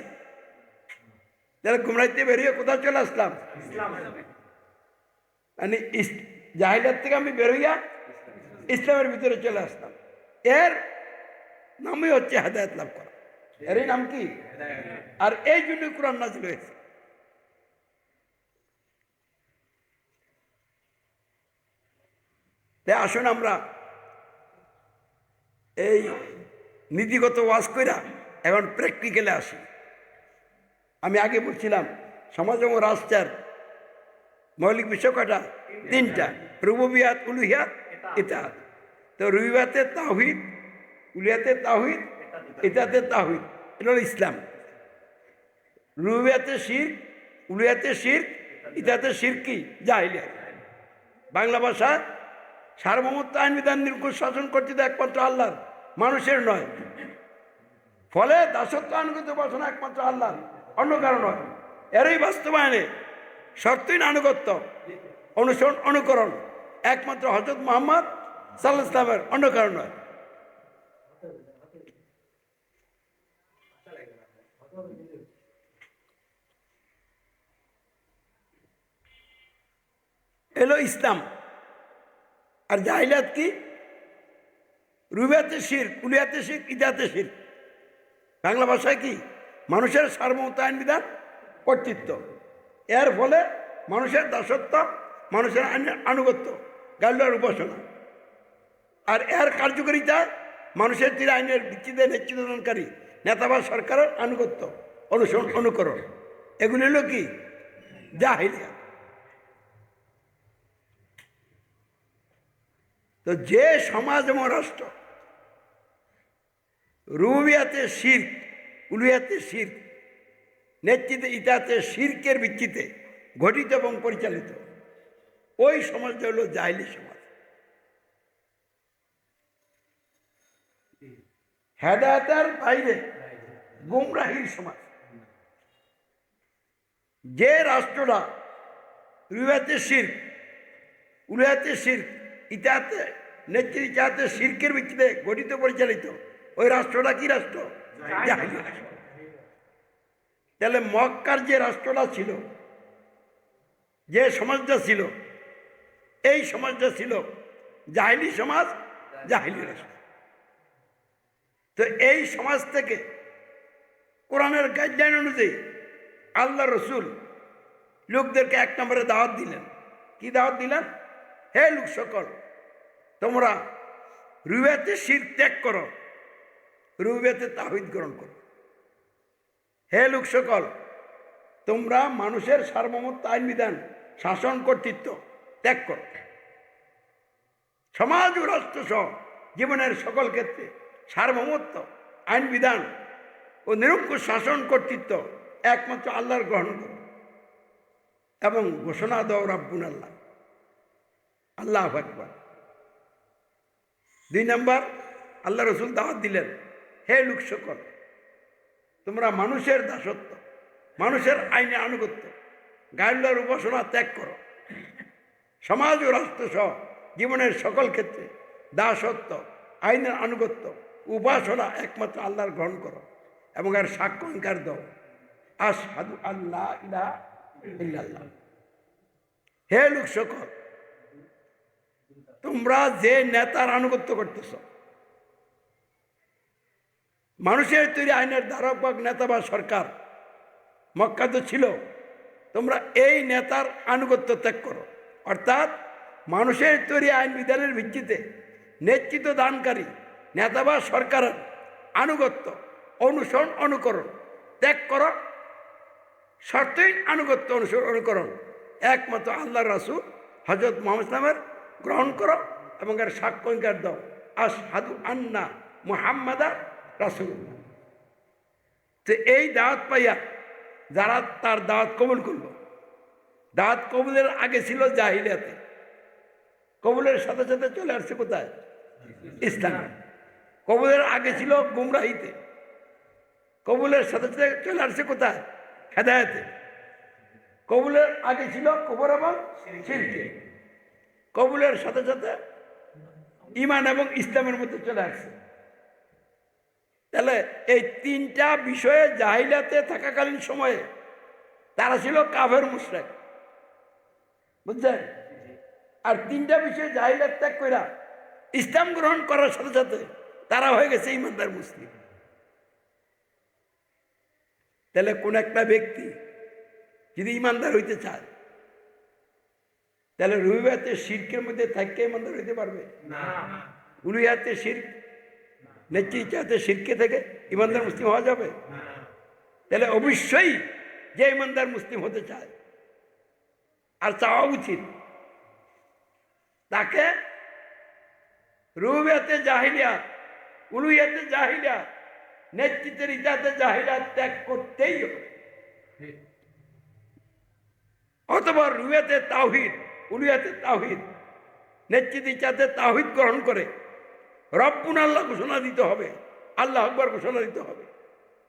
তাহলে গুমরাহিতে বেরিয়ে কোথায় চলে আসলাম? মানে জাহিলিয়াত থেকে আমি বেরোইয়া ইসলামের ভিতরে চলে আসলাম। এর নামই হচ্ছে হেদায়েত লাভ করা। এরই নাম কি? আর এই জন্য কোরআন নাযিল হয়েছে। তাই আসুন আমরা এই নীতিগত ওয়াজ কইরা এখন প্র্যাকটিক্যালে আসি। আমি আগে বলছিলাম সমাজ এবং রাষ্ট্রের মৌলিক বিষয় কয়টা? 3টা, রুবুবিয়াত, উলুহিয়াত, ইতাআত। তো রুবুবিয়াতে তাওহীদ, উলুহিয়াতে তাওহীদ, ইতাআতে তাওহীদ, এটা হলো ইসলাম। রুবুবিয়াতে শিরক, উলুহিয়াতে শিরক, ইতাআতে শিরক কি? জাহিলিয়াত। বাংলা ভাষা সার্বভৌমত্ব আইন বিধান নিরঙ্কুশ শাসন কর্তৃত্ব একমাত্র আল্লাহর, মানুষের নয়। ফলে দাসত্ব, আনুগত্য, উপাসনা একমাত্র আল্লাহর, অন্য কারো নয়। এরই বাস্তবায়নে শর্তহীন আনুগত্য, অনুসরণ, অনুকরণ একমাত্র হযরত মুহাম্মদ সাল্লাল্লাহু আলাইহি ওয়াসাল্লামের, অন্য কারো নয়। এলো ইসলাম। আর জাহিলিয়াত কি? রুবিয়াতে শিরক, উলুহিয়াতে শিরক, ইতাআতে শিরক। বাংলা ভাষায় কি? মানুষের সার্বভৌমত্ব আইন বিধান কর্তৃত্ব। এর ফলে মানুষের দাসত্ব, মানুষের আইনের আনুগত্য, গাইডলাইন উপাসনা। আর এর কার্যকারিতা মানুষের তীর আইনের ভিত্তিতে নেতৃত্বদানকারী নেতা বা সরকারের আনুগত্য, অনুসরণ, অনুকরণ। এগুলি হলো কি? জাহিলিয়াত। তো যে সমাজ এবং রাষ্ট্র রুবিয়াতে শিরক, উলুহিয়াতে শিরক, নেতৃত্বে ইতাতে শিরকের ভিত্তিতে গঠিত এবং পরিচালিত, ওই সমাজটা হলো জাহিলি সমাজ। হেদায়েতের বাইরে গুমরাহির সমাজ। যে রাষ্ট্রটা রুবিয়াতে শিরক, উলুহিয়াতে শিরক, ইতাতে নেতৃত্বে শিরকের ভিত্তিতে গঠিত পরিচালিত, ওই রাষ্ট্রটা কি রাষ্ট্র? জাহিলি রাষ্ট্র। তাহলে মক্কার যে রাষ্ট্রটা ছিল, যে সমাজটা ছিল, এই সমাজটা ছিল জাহিলি সমাজ, জাহিলি রাষ্ট্র। তো এই সমাজ থেকে কোরআনের গাইডলাইন অনুযায়ী আল্লাহ রসুল লোকদেরকে এক নম্বরে দাওয়াত দিলেন। কি দাওয়াত দিলেন? হে লোক সকল, তোমরা রুবিয়াতে শিরক ত্যাগ করো, রুবিয়াতে তাওহীদ গ্রহণ করো। হে লোক সকল, তোমরা মানুষের সার্বভৌমত্ব, আইন বিধান, শাসন কর্তৃত্ব ত্যাগ করো। সমাজ ও রাষ্ট্র সহ জীবনের সকল ক্ষেত্রে সার্বভৌমত্ব, আইন বিধান ও নিরঙ্কুশ শাসন কর্তৃত্ব একমাত্র আল্লাহর গ্রহণ করো এবং ঘোষণা দাও রাব্বুন আল্লাহ, আল্লাহু আকবার। 2 নম্বর, আল্লাহ রসুল দাওয়াত দিলেন, হে লোক সকল, তোমরা মানুষের দাসত্ব, মানুষের আইনে আনুগত্য, গাইডলাইন উপাসনা ত্যাগ করো। সমাজ ও রাষ্ট্র সহ জীবনের সকল ক্ষেত্রে দাসত্ব, আইনের আনুগত্য, উপাসনা একমাত্র আল্লাহর গ্রহণ করো এবং আর সাক্ষ্য অঙ্গীকার দাও, আশহাদু আল্লা ইলাহা ইল্লাল্লাহ। হে লোক সকল, তোমরা যে নেতার আনুগত্য করতেছ, মানুষের তৈরি আইনের ধারক নেতা বা সরকার মক্কা তো ছিল, তোমরা এই নেতার আনুগত্য ত্যাগ করো। অর্থাৎ মানুষের তৈরি আইন বিধানের ভিত্তিতে নেতৃত্ব দানকারী নেতা বা সরকারের আনুগত্য, অনুসরণ, অনুকরণ ত্যাগ করো। শর্তহীন আনুগত্য, অনুসরণ, অনুকরণ একমাত্র আল্লাহ রাসূল হযরত মুহাম্মদ ইসলামের গ্রহণ করো এবং এর সাক্ষ্য অঙ্গীকার দাও, আশহাদু আন্না মুহাম্মাদা রাসূলুল্লাহ। তো এই দাওয়াত পাইয়া যারা তার দাওয়াত কবুল করলো, দাওয়াত কবুলের আগে ছিল জাহিলিয়াতে, কবুলের সাথে সাথে চলে আসছে কোথায়? ইসলামে। কবুলের আগে ছিল গুমরাহিতে, কবুলের সাথে সাথে চলে আসছে কোথায়? হেদায়েতে। কবুলের আগে ছিল কুফর এবং শিরকে, কবুলের সাথে সাথে ঈমান এবং ইসলামের মধ্যে চলে আসছে। তাহলে এই 3টা বিষয়ে জাহিলিয়াতে থাকাকালীন সময়ে তারা ছিল কাফের মুশরিক, বুঝছেন? আর 3টা বিষয়ে জাহিলিয়াত ত্যাগ কইরা ইসলাম গ্রহণ করার সাথে সাথে তারা হয়ে গেছে ইমানদার মুসলিম। তাহলে কোন একটা ব্যক্তি যদি ইমানদার হইতে চায়, তাহলে রুবিয়াতে শিরকের মধ্যে থাকতে ইমানদার হইতে পারবে না। উলুহিয়াতে শিরক, নেতৃত্বে শিরকে থেকে ইমানদার মুসলিম হওয়া যাবে? তাহলে অবশ্যই যে ইমানদার মুসলিম হতে চায়, আর চাওয়া উচিত, তাকে রুবিয়াতে জাহিলিয়াত, উলুহিয়াতে জাহিলিয়াত, নেতৃত্বের ইজাতে জাহিলিয়াত ত্যাগ করতেই হবে। অথবা রুবিয়াতে তাওহীদ, উলুহিয়াতে তাওহীদ, নেতৃত্বের ইজাতে তাওহীদ গ্রহণ করে রব্বুন আল্লাহ ঘোষণা দিতে হবে, আল্লাহু আকবার ঘোষণা দিতে হবে,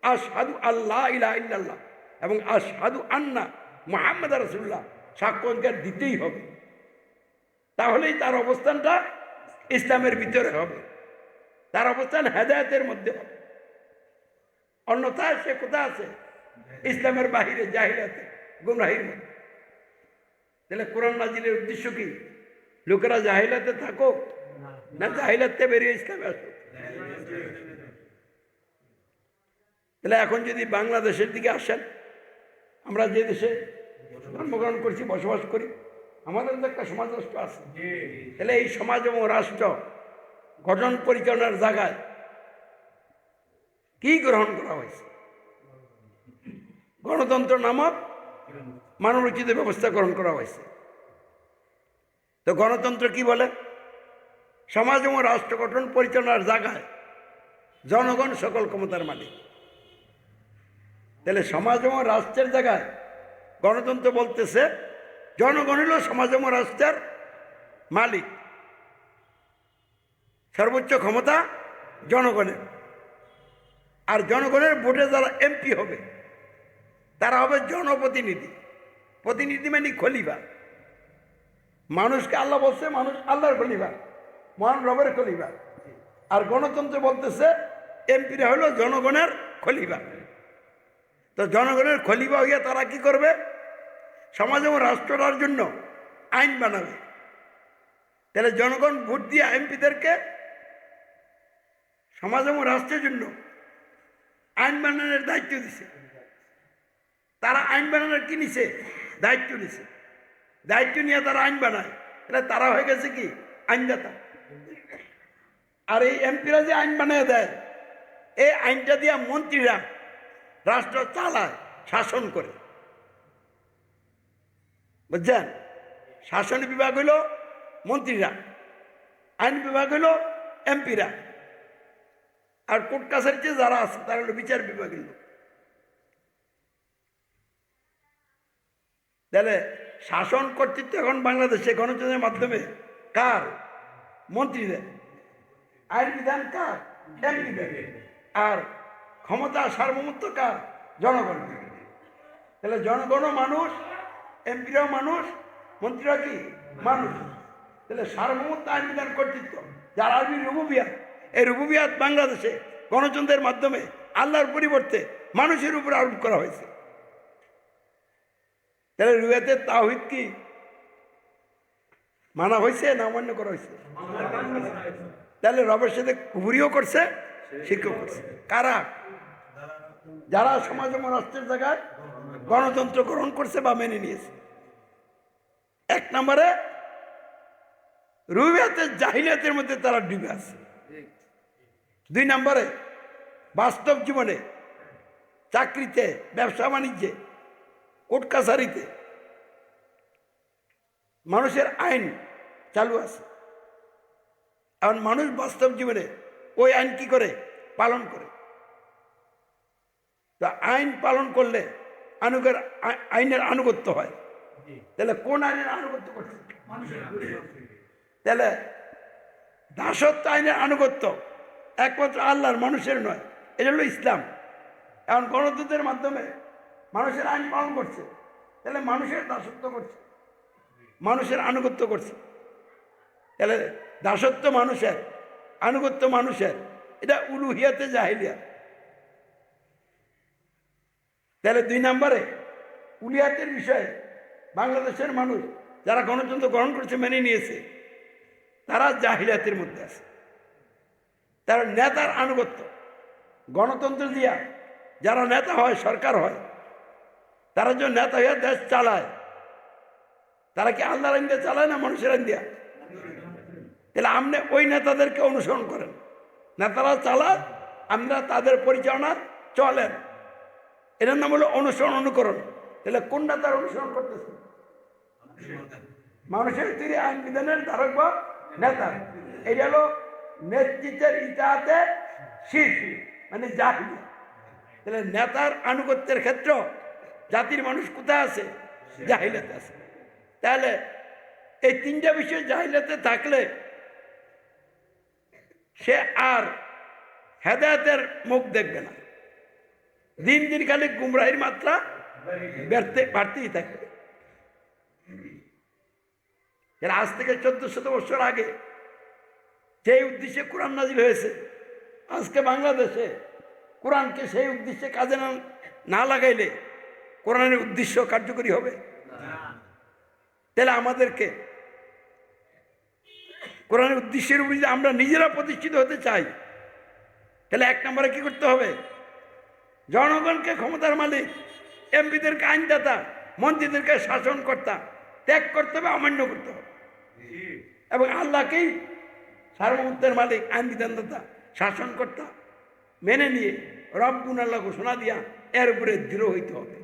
আশহাদু আল্লা ইলাহা ইল্লাল্লাহ এবং আশহাদু আন্না মুহাম্মাদা রাসূলুল্লাহ সাক্ষ্য অঙ্গীকার দিতেই হবে। তাহলেই তার অবস্থানটা ইসলামের ভিতরে হবে, তার অবস্থান হেদায়েতের মধ্যে হবে। অন্যথায় সে কোথায় আছে? ইসলামের বাহিরে, জাহিলিয়াতে, গুমরাহির মধ্যে। তাহলে কোরআন নাজিলের উদ্দেশ্য কি? লোকেরা জাহিলিয়াতে থাকুক না জাহিলিয়াতে বেরিয়ে ইসলামে আসুক? তাহলে এখন যদি বাংলাদেশের দিকে আসেন, আমরা যে দেশে জন্মগ্রহণ করছি, বসবাস করি, আমাদের তো একটা সমাজ রাষ্ট্র আছে। তাহলে এই সমাজ এবং রাষ্ট্র গঠন পরিচালনার জায়গায় কি গ্রহণ করা হয়েছে? গণতন্ত্র নামক মানবরচিত ব্যবস্থা গ্রহণ করা হয়েছে। তো গণতন্ত্র কি বলে? সমাজ এবং রাষ্ট্র গঠন পরিচালনার জায়গায় জনগণ সকল ক্ষমতার মালিক। তাহলে সমাজ এবং রাষ্ট্রের জায়গায় গণতন্ত্র বলতেছে জনগণ হল সমাজ এবং রাষ্ট্রের মালিক, সর্বোচ্চ ক্ষমতা জনগণের। আর জনগণের ভোটে যারা এমপি হবে তারা হবে জনপ্রতিনিধি। প্রতিনিধি মানে খলিফা। মানুষকে আল্লাহ বলছে মানুষ আল্লাহর খলিফা, মহান রবের খলিফা। আর গণতন্ত্র বলতেছে এমপিরা হলো জনগণের খলিফা। তো জনগণের খলিফা হইয়া তারা কি করবে? সমাজ এবং রাষ্ট্রটার জন্য আইন বানাবে। তাহলে জনগণ ভোট দিয়ে এমপিদেরকে সমাজ এবং রাষ্ট্রের জন্য আইন বানানোর দায়িত্ব দিছে। তারা আইন বানানোর কি নিছে? দায়িত্ব নিছে। দায়িত্ব নিয়ে তারা আইন বানায়। তাহলে তারা হয়ে গেছে কি? আইনদাতা। আর এই এমপিরা যে আইন বানিয়ে দেয়, এই আইনটা দিয়ে মন্ত্রীরা রাষ্ট্র চালায়, শাসন করে। বুঝছেন? শাসন বিভাগ হলো মন্ত্রীরা, আইন বিভাগ হলো এমপিরা, আর কোর্ট কাছারিতে যারা আছে তারা হলো বিচার বিভাগের লোক। তাহলে শাসন কর্তৃত্ব এখন বাংলাদেশে গণতন্ত্রের মাধ্যমে কার? মন্ত্রীদের। আইন বিধান কার? এমপিদের। আর ক্ষমতা সার্বভৌমত্ব কার? জনগণ। তাহলে জনগণও মানুষ, এমপিরাও মানুষ, মন্ত্রীরা কি? মানুষ। তাহলে সার্বভৌমত্ব আইন বিধান কর্তৃত্ব, যার আরবি রুবুবিয়াত, এই রুবুবিয়াত বাংলাদেশে গণতন্ত্রের মাধ্যমে আল্লাহর পরিবর্তে মানুষের উপর আরোপ করা হয়েছে। তাহলে রুবিয়াতের তাওহীদ কি মানা হয়েছে না অমান্য করা হয়েছে? তাহলে রবের সাথে কুফরিও করছে, শিরকও করছে। কারা? যারা সমাজ এবং রাষ্ট্রের জায়গায় গণতন্ত্র গ্রহণ করছে বা মেনে নিয়েছে। এক নম্বরে রুবিয়াতের জাহিলিয়াতের মধ্যে তারা ডুবে আছে। দুই নম্বরে বাস্তব জীবনে, চাকরিতে, ব্যবসা বাণিজ্যে, কোর্ট কাছারিতে মানুষের আইন চালু আছে। এখন মানুষ বাস্তব জীবনে ওই আইন কি করে? পালন করে। তো আইন পালন করলে আইনের আনুগত্য হয়। তাহলে কোন আইনের আনুগত্য করছে? তাহলে দাসত্ব আইনের আনুগত্য একমাত্র আল্লাহর, মানুষের নয়। এটা হলো ইসলাম। এখন গণতন্ত্রের মাধ্যমে মানুষের আইন পালন করছে, তাহলে মানুষের দাসত্ব করছে, মানুষের আনুগত্য করছে। তাহলে দাসত্ব মানুষের, আনুগত্য মানুষের, এটা উলুহিয়াতে জাহিলিয়া। তাহলে দুই নম্বরে উলিয়াতের বিষয়ে বাংলাদেশের মানুষ যারা গণতন্ত্র গ্রহণ করছে, মেনে নিয়েছে, তারা জাহিলিয়াতের মধ্যে আছে। তারা নেতার আনুগত্য, গণতন্ত্র দিয়া যারা নেতা হয়, সরকার হয়, তারা যে নেতা হয়ে দেশ চালায়, তারা কি আল্লাহর আইন দিয়ে চালায় না মানুষের আইন দিয়া? তাহলে আপনি ওই নেতাদেরকে অনুসরণ করেন। নেতারা চালায়, আমরা তাদের পরিচালনা চলেন। এটার নাম হলো অনুসরণ, অনুকরণ। তাহলে কোন নেতার অনুসরণ করতেছে? মানুষের তৈরি আইন বিধানের ধারক বা নেতা। এটা হলো নেতৃত্বের ইতাআতে শিরক, মানে জাহিলিয়া। তাহলে নেতার আনুগত্যের ক্ষেত্র জাতির মানুষ কোথায় আছে? জাহিলিয়াতে আছে। তাহলে এই তিনটা বিষয় জাহিলিয়াতে থাকলে সে আর হেদায়েতের মুখ দেখবে না। দিন দিন খালি গুমরাহির মাত্রা বাড়তেই থাকবে। আজ থেকে 1400 বছর আগে যেই উদ্দেশ্যে কোরআন নাজিল হয়েছে, আজকে বাংলাদেশে কোরআনকে সেই উদ্দেশ্যে কাজে না লাগাইলে কোরআনের উদ্দেশ্য কার্যকরী হবে? তাহলে আমাদেরকে কোরআনের উদ্দেশ্যের উপর যদি আমরা নিজেরা প্রতিষ্ঠিত হতে চাই, তাহলে এক নম্বরে কি করতে হবে? জনগণকে ক্ষমতার মালিক, এমপিদেরকে আইনদাতা, মন্ত্রীদেরকে শাসনকর্তা, ত্যাগ করতে হবে, অমান্য করতে হবে এবং আল্লাহকেই সার্বভৌমত্বের মালিক, আইন বিধানদাতা, শাসনকর্তা মেনে নিয়ে রব্বুন আল্লাহ ঘোষণা দিয়া এর উপরে দৃঢ় হইতে হবে।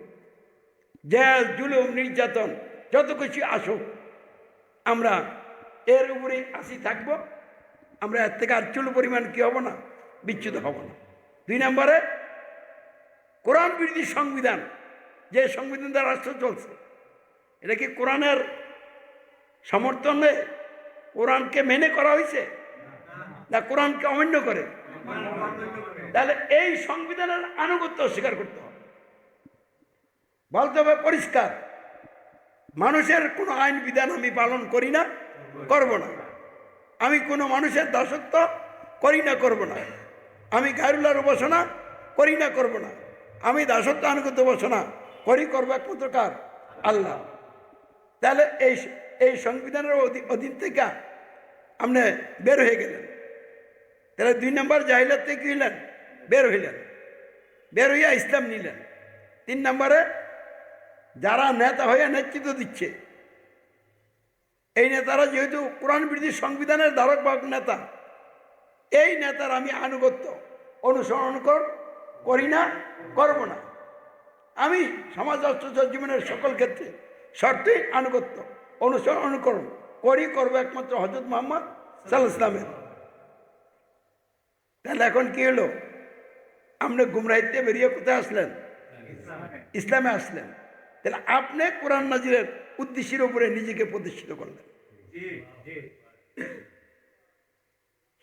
জেল, জুলুম, নির্যাতন যত কিছু আসুক আমরা এর উপরে আসি থাকবো। আমরা এর থেকে আর চুল পরিমাণ কি হব না, বিচ্যুত হব না। 2 নম্বরে কোরআন বিরোধী সংবিধান, যে সংবিধান দ্বারা রাষ্ট্র চলছে, এটা কি কোরআনের সমর্থনে কোরআনকে মেনে করা হয়েছে না কোরআনকে অমান্য করে? তাহলে এই সংবিধানের আনুগত্য স্বীকার করতে হবে, বলতে হবে পরিষ্কার, মানুষের কোনো আইন বিধান আমি পালন করি না, করব না। আমি কোনো মানুষের দাসত্ব করি না, করব না। আমি গায়রুল্লাহর উপাসনা করি না, করব না। আমি দাসত্ব আনুগত্য উপাসনা করি, করবো একমাত্র কার? আল্লাহ। তাহলে এই সংবিধানের অধীন থেকে আপনি বের হয়ে গেলেন। তাহলে 2 নম্বর জাহিলিয়াত থেকে কি হইলেন? বের হইলেন। বের হইয়া ইসলাম নিলেন। 3 নম্বরে যারা নেতা হইয়া নেতৃত্ব দিচ্ছে, এই নেতারা যেহেতু কোরআন বিরোধী সংবিধানের ধারক বাহক নেতা, এই নেতার আমি আনুগত্য অনুসরণ করি না, করব না। আমি সমাজ রাষ্ট্র জীবনের সকল ক্ষেত্রে শর্তেই আনুগত্য অনুসরণ অনুকরণ করি, করবো একমাত্র হযরত মুহাম্মদ সাল্লাল্লাহু আলাইহি ওয়াসাল্লামের। তাহলে এখন কি হলো? আপনি গুমরাহিতে বেরিয়ে কোথায় আসলেন? ইসলামে আসলেন। তাহলে আপনি কোরআন নাজিলের উদ্দেশ্যের উপরে নিজেকে প্রতিষ্ঠিত করলেন।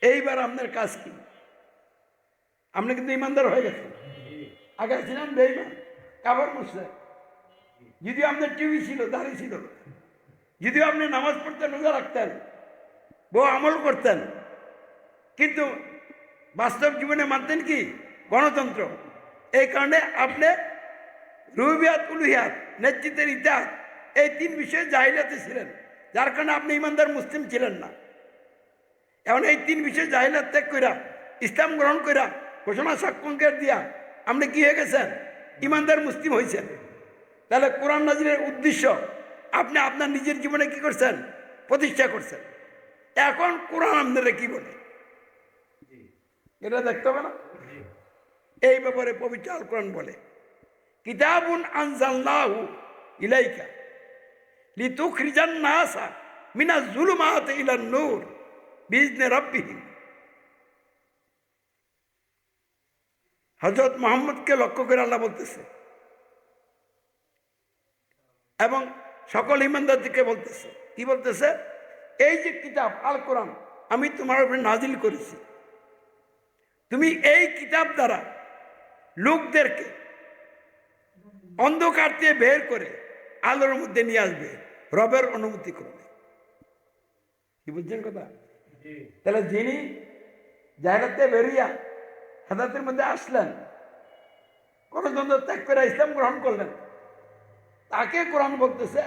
এইবার আপনার কাজ কি? আপনি কিন্তু ইমানদার হয়ে গেছেন। আগে ছিলেন বেঈমান, কাফের মুশরিক। যদিও আপনার টিভি ছিল, দাড়ি ছিল, যদিও আপনি নামাজ পড়তেন, রোজা রাখতেন, বহু আমল করতেন, কিন্তু বাস্তব জীবনে মানতেন কি? গণতন্ত্র। এই কারণে আপনি রুবিয়াত, উলুহিয়াত, নেতৃত্বের ইতিহাস, এই 3 বিষয়ে জাহিলিয়াতে ছিলেন, যার কারণে আপনি ইমানদার মুসলিম ছিলেন না। এখন এই 3 বিষয়ে জাহিলিয়াত ত্যাগ কইরা ইসলাম গ্রহণ কইরা ঘোষণা সাক্ষ্যঙ্কের দিয়া আপনি কি হয়ে গেছেন? ইমানদার মুসলিম হয়েছেন। তাহলে কোরআন নাজিলের উদ্দেশ্য আপনি আপনার নিজের জীবনে কি করছেন? প্রতিষ্ঠা করছেন। এখন কোরআন আপনারা কি বলে এটা দেখতে হবে না? এই ব্যাপারে পবিত্র আল কোরআন বলে, কিতাবুন আনজালনাহু ইলাইকা লিতুখরিজান নাসা মিনাজ যুলুমাতি ইলান নূর বিইজনি রাব্বিহিম। হযরত মুহাম্মদকে লক্ষ্য করে আল্লাহ বলতেছে এবং সকল ঈমানদারদেরকে বলতেছে, কি বলতেছে? এই যে কিতাব আল কোরআন আমি তোমার উপরে নাজিল করেছি, তুমি এই কিতাব দ্বারা লোকদেরকে অন্ধকার দিয়ে বের করে আলোর মধ্যে নিয়ে আসবে রবের অনুমতি করবে। কি বুঝছেন কথা? তাহলে যিনি জাহেলাতে বেরিয়া হেদায়েতের মধ্যে আসলেন, গণতন্ত্র ত্যাগ করে ইসলাম গ্রহণ করলেন, তাকে কোরআন বলতেছে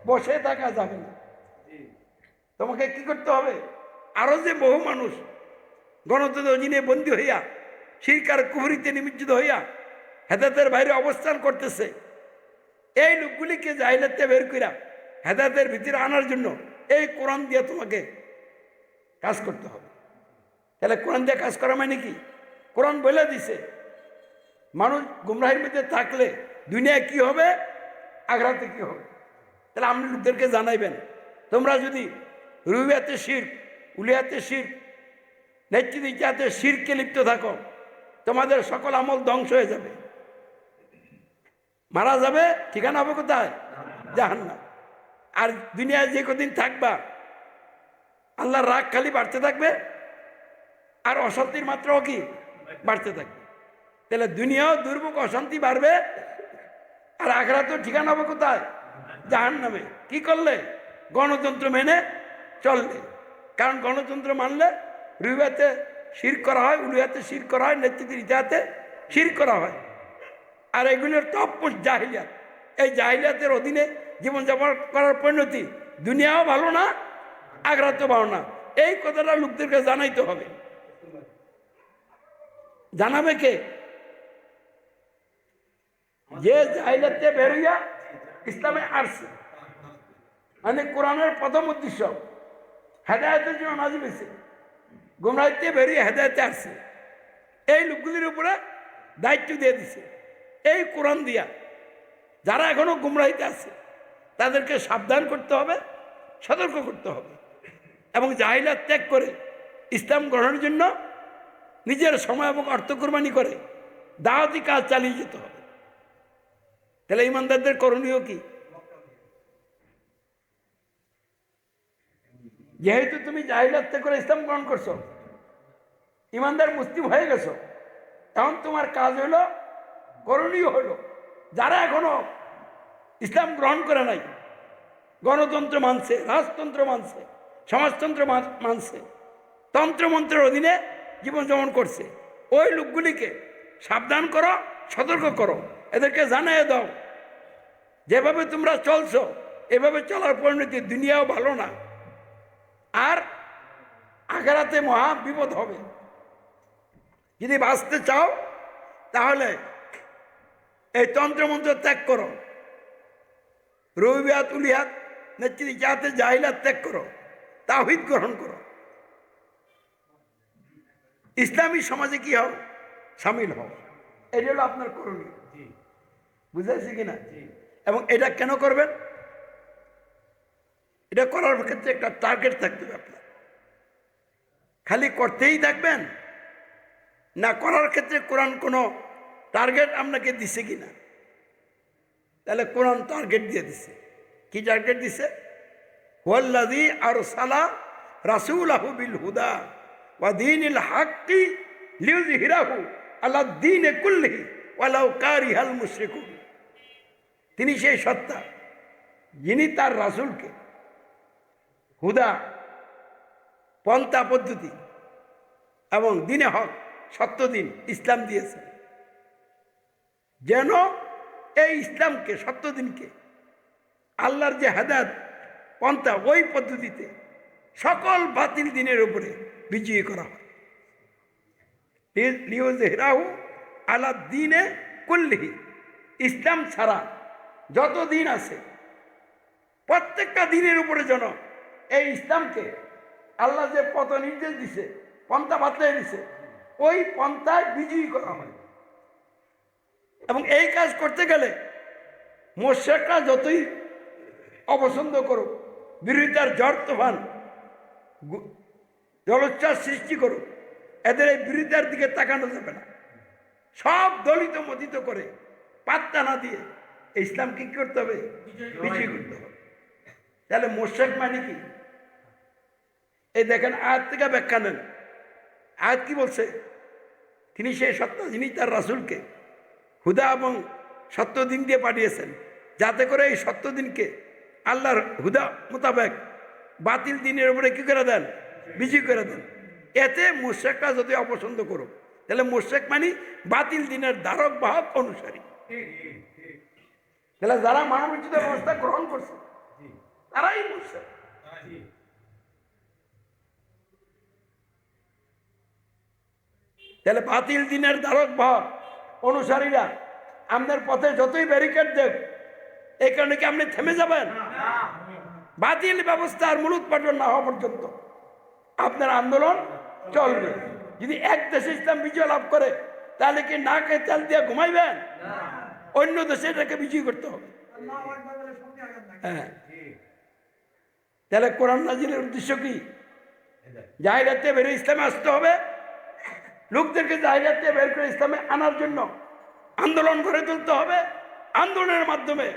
বসে থাকা যাবে না, তোমাকে কি করতে হবে? আরো যে বহু মানুষ গণতন্ত্র অধীনে বন্দী হইয়া শিরক আর কুফরিতে নিমজ্জিত হইয়া হেদায়েতের বাইরে অবস্থান করতেছে, এই লোকগুলিকে জাহিলাতে বের কইরা হেদায়েতের ভিতরে আনার জন্য এই কোরআন দিয়ে তোমাকে কাজ করতে হবে। তাহলে কোরআন দিয়ে কাজ করা মানে কি? কোরআন বলে দিছে মানুষ গুমরাহির মধ্যে থাকলে দুনিয়ায় কি হবে, আখিরাতে কি হবে। তাহলে আপনি লোকদেরকে জানাইবেন, তোমরা যদি রুবিয়াতে শিরক, উলিয়াতে শিরক, নেতৃত্ব ইতিহাসে শিরকে লিপ্ত থাকো, তোমাদের সকল আমল ধ্বংস হয়ে যাবে, মারা যাবে, ঠিকানা হবে কোথায়? জাহান্নাম। আর দুনিয়ায় যে কদিন থাকবা আল্লাহর রাগ খালি বাড়তে থাকবে আর অশান্তির মাত্রাও কি বাড়তে থাকবে। তাহলে দুনিয়াও দুর্ভোগ অশান্তি বাড়বে আর আখিরাতেও ঠিকানা হবে কোথায়? জাহান্নামে। কি করলে? গণতন্ত্র মেনে চললে। কারণ গণতন্ত্র মানলে রুবিয়াতে শিরক করা হয়, উলুহিয়াতে শিরক করা হয়, নেতৃত্বের ইতিহাসে শিরক করা হয়, আর এগুলোর টপ জাহিলিয়াত। এই জাহিলিয়াতের অধীনে জীবনযাপন করার পরিণতি দুনিয়াও ভালো না, আখিরাতেও ভালো না। এই কথাটা লোকদেরকে জানাইতে হবে। জানাবে কে? যে জাহিলিয়াতে বেরিয়া ইসলামে আসছে। মানে কোরআনের প্রথম উদ্দেশ্য হেদায়েতের জন্য নাজিল হয়েছে, গুমরাহিতে বেরিয়ে হেদায়েতে আসছে। এই লোকগুলির উপরে দায়িত্ব দিয়ে দিছে এই কোরআন দিয়া, যারা এখনো গুমরাহিতে আছে তাদেরকে সাবধান করতে হবে, সতর্ক করতে হবে, এবং জাহিলাত ত্যাগ করে ইসলাম গ্রহণের জন্য নিজের সময় এবং অর্থ কোরবানি করে দাওয়াতি কাজ চালিয়ে যেতে হবে। তাহলে ইমানদারদের করণীয় কি? যেহেতু তুমি জাহিলাত ত্যাগ করে ইসলাম গ্রহণ করছো, ইমানদার মুসলিম হয়ে গেছো, এখন তোমার কাজ হলো, করণীয় হলো, যারা এখনো ইসলাম গ্রহণ করে নাই, গণতন্ত্র মানছে, রাজতন্ত্র মানছে, সমাজতন্ত্র মানছে, তন্ত্রমন্ত্রের অধীনে জীবনযাপন করছে, ওই লোকগুলিকে সাবধান করো, সতর্ক করো, এদেরকে জানিয়ে দাও যেভাবে তোমরা চলছো এভাবে চলার পরিণতি দুনিয়াও ভালো না, আর আখিরাতে মহা বিপদ হবে। যদি বাঁচতে চাও তাহলে এই তন্ত্রমন্ত্র ত্যাগ করো, রবিয়াত উলিয়াত নেতৃত্বে জাহিলাত ত্যাগ করো, তাওহীদ গ্রহণ করো, ইসলামী সমাজে কি হও, সামিল হও। এটা হলো আপনার করণীয়। বুঝাইছি কিনা? এবং এটা কেন করবেন? এটা করার ক্ষেত্রে একটা টার্গেট থাকতে হবে আপনার। খালি করতেই থাকবেন না, করার ক্ষেত্রে কোরআন কোনো টার্গেট আপনাকে দিছে কিনা? তাহলে কোরআন টার্গেট দিয়ে দিছে। কি টার্গেট দিছে? ওয়াল্লাযী আরসালা রাসূলাহু বিল হুদা ওয়া দীনিল হাক্কি লিইয়ুযহিরাহু আলা দ্বীনি কুল্লিহি ওয়ালাউ কারিহাল মুশরিকুন। তিনি সেই সত্তা যিনি তার রাসূলকে হুদা, পন্থা পদ্ধতি এবং দিনে হক, সত্য দিন, ইসলাম দিয়েছেন, যেন এই ইসলামকে, সত্য দিনকে, আল্লাহর যে হেদায়েত পন্থা, ওই পদ্ধতিতে সকল বাতিল দিনের উপরে বিজয়ী করা হয়। লিইয়ুযহিরাহু আলা দ্বীনি কুল্লিহি, ইসলাম ছাড়া যত দিন আছে প্রত্যেকটা দিনের উপরে যেন এই ইসলামকে আল্লাহ যে পথ নির্দেশ দিছে, পন্থা বাতলাই দিছে, ওই পন্থায় বিজয়ী করা হয়। এবং এই কাজ করতে গেলে মুশরিকরা যতই অপছন্দ করুক, বিরোধিতার ঝড় তুফান জলোচ্ছ্বাস সৃষ্টি করুক, এদের এই বিরোধিতার দিকে তাকানো যাবে না। সব দলিত মদিত করে পাত্তা না দিয়ে ইসলামকে কি করতে হবে? বিজয়ী করতে হবে। তাহলে মুশরিক মানে কি? এই দেখেন, আয়াত থেকে ব্যাখ্যা নেন। আয়াত কি বলছে? তিনি সেই সত্তা যিনি তার রাসূলকে হুদা এবং সত্য দিন দিয়ে পাঠিয়েছেন, যাতে করে এই সত্য দিনকে আল্লাহর হুদা মোতাবেক বাতিল দিনের উপরে কি করে দেন? বিজয়ী করে দেন। এতে মুশরিকরা যদি অপছন্দ করুক, তাহলে মুশরিক মানে বাতিল দিনের ধারক বাহক অনুসারী। তাহলে যারা মানবোচিত ব্যবস্থা গ্রহণ করছে তারাই মুশরিক। তাহলে বাতিল দিনের ধারক বাহক অনুসারীরা আপনার পথে যতই ব্যারিকেড দেব, এই কারণে কি আপনি থেমে যাবেন? বাতিল ব্যবস্থার মূলোৎপাটন না হওয়া পর্যন্ত আপনার আন্দোলন চলবে। যদি এক দেশে ইসলাম বিজয় লাভ করে, তাহলে কি নাকে তেল দিয়ে ঘুমাইবেন? অন্য দেশে এটাকে বিজয় করতে হবে। হ্যাঁ, তাহলে কোরআন নাজিলের উদ্দেশ্য কি? জাহিলিয়াত থেকে বেরিয়ে ইসলামে আসতে হবে, লোকদেরকে জাহিলিয়াত থেকে বের করে ইসলামে আনার জন্য আন্দোলন গড়ে তুলতে হবে। আন্দোলনের মাধ্যমে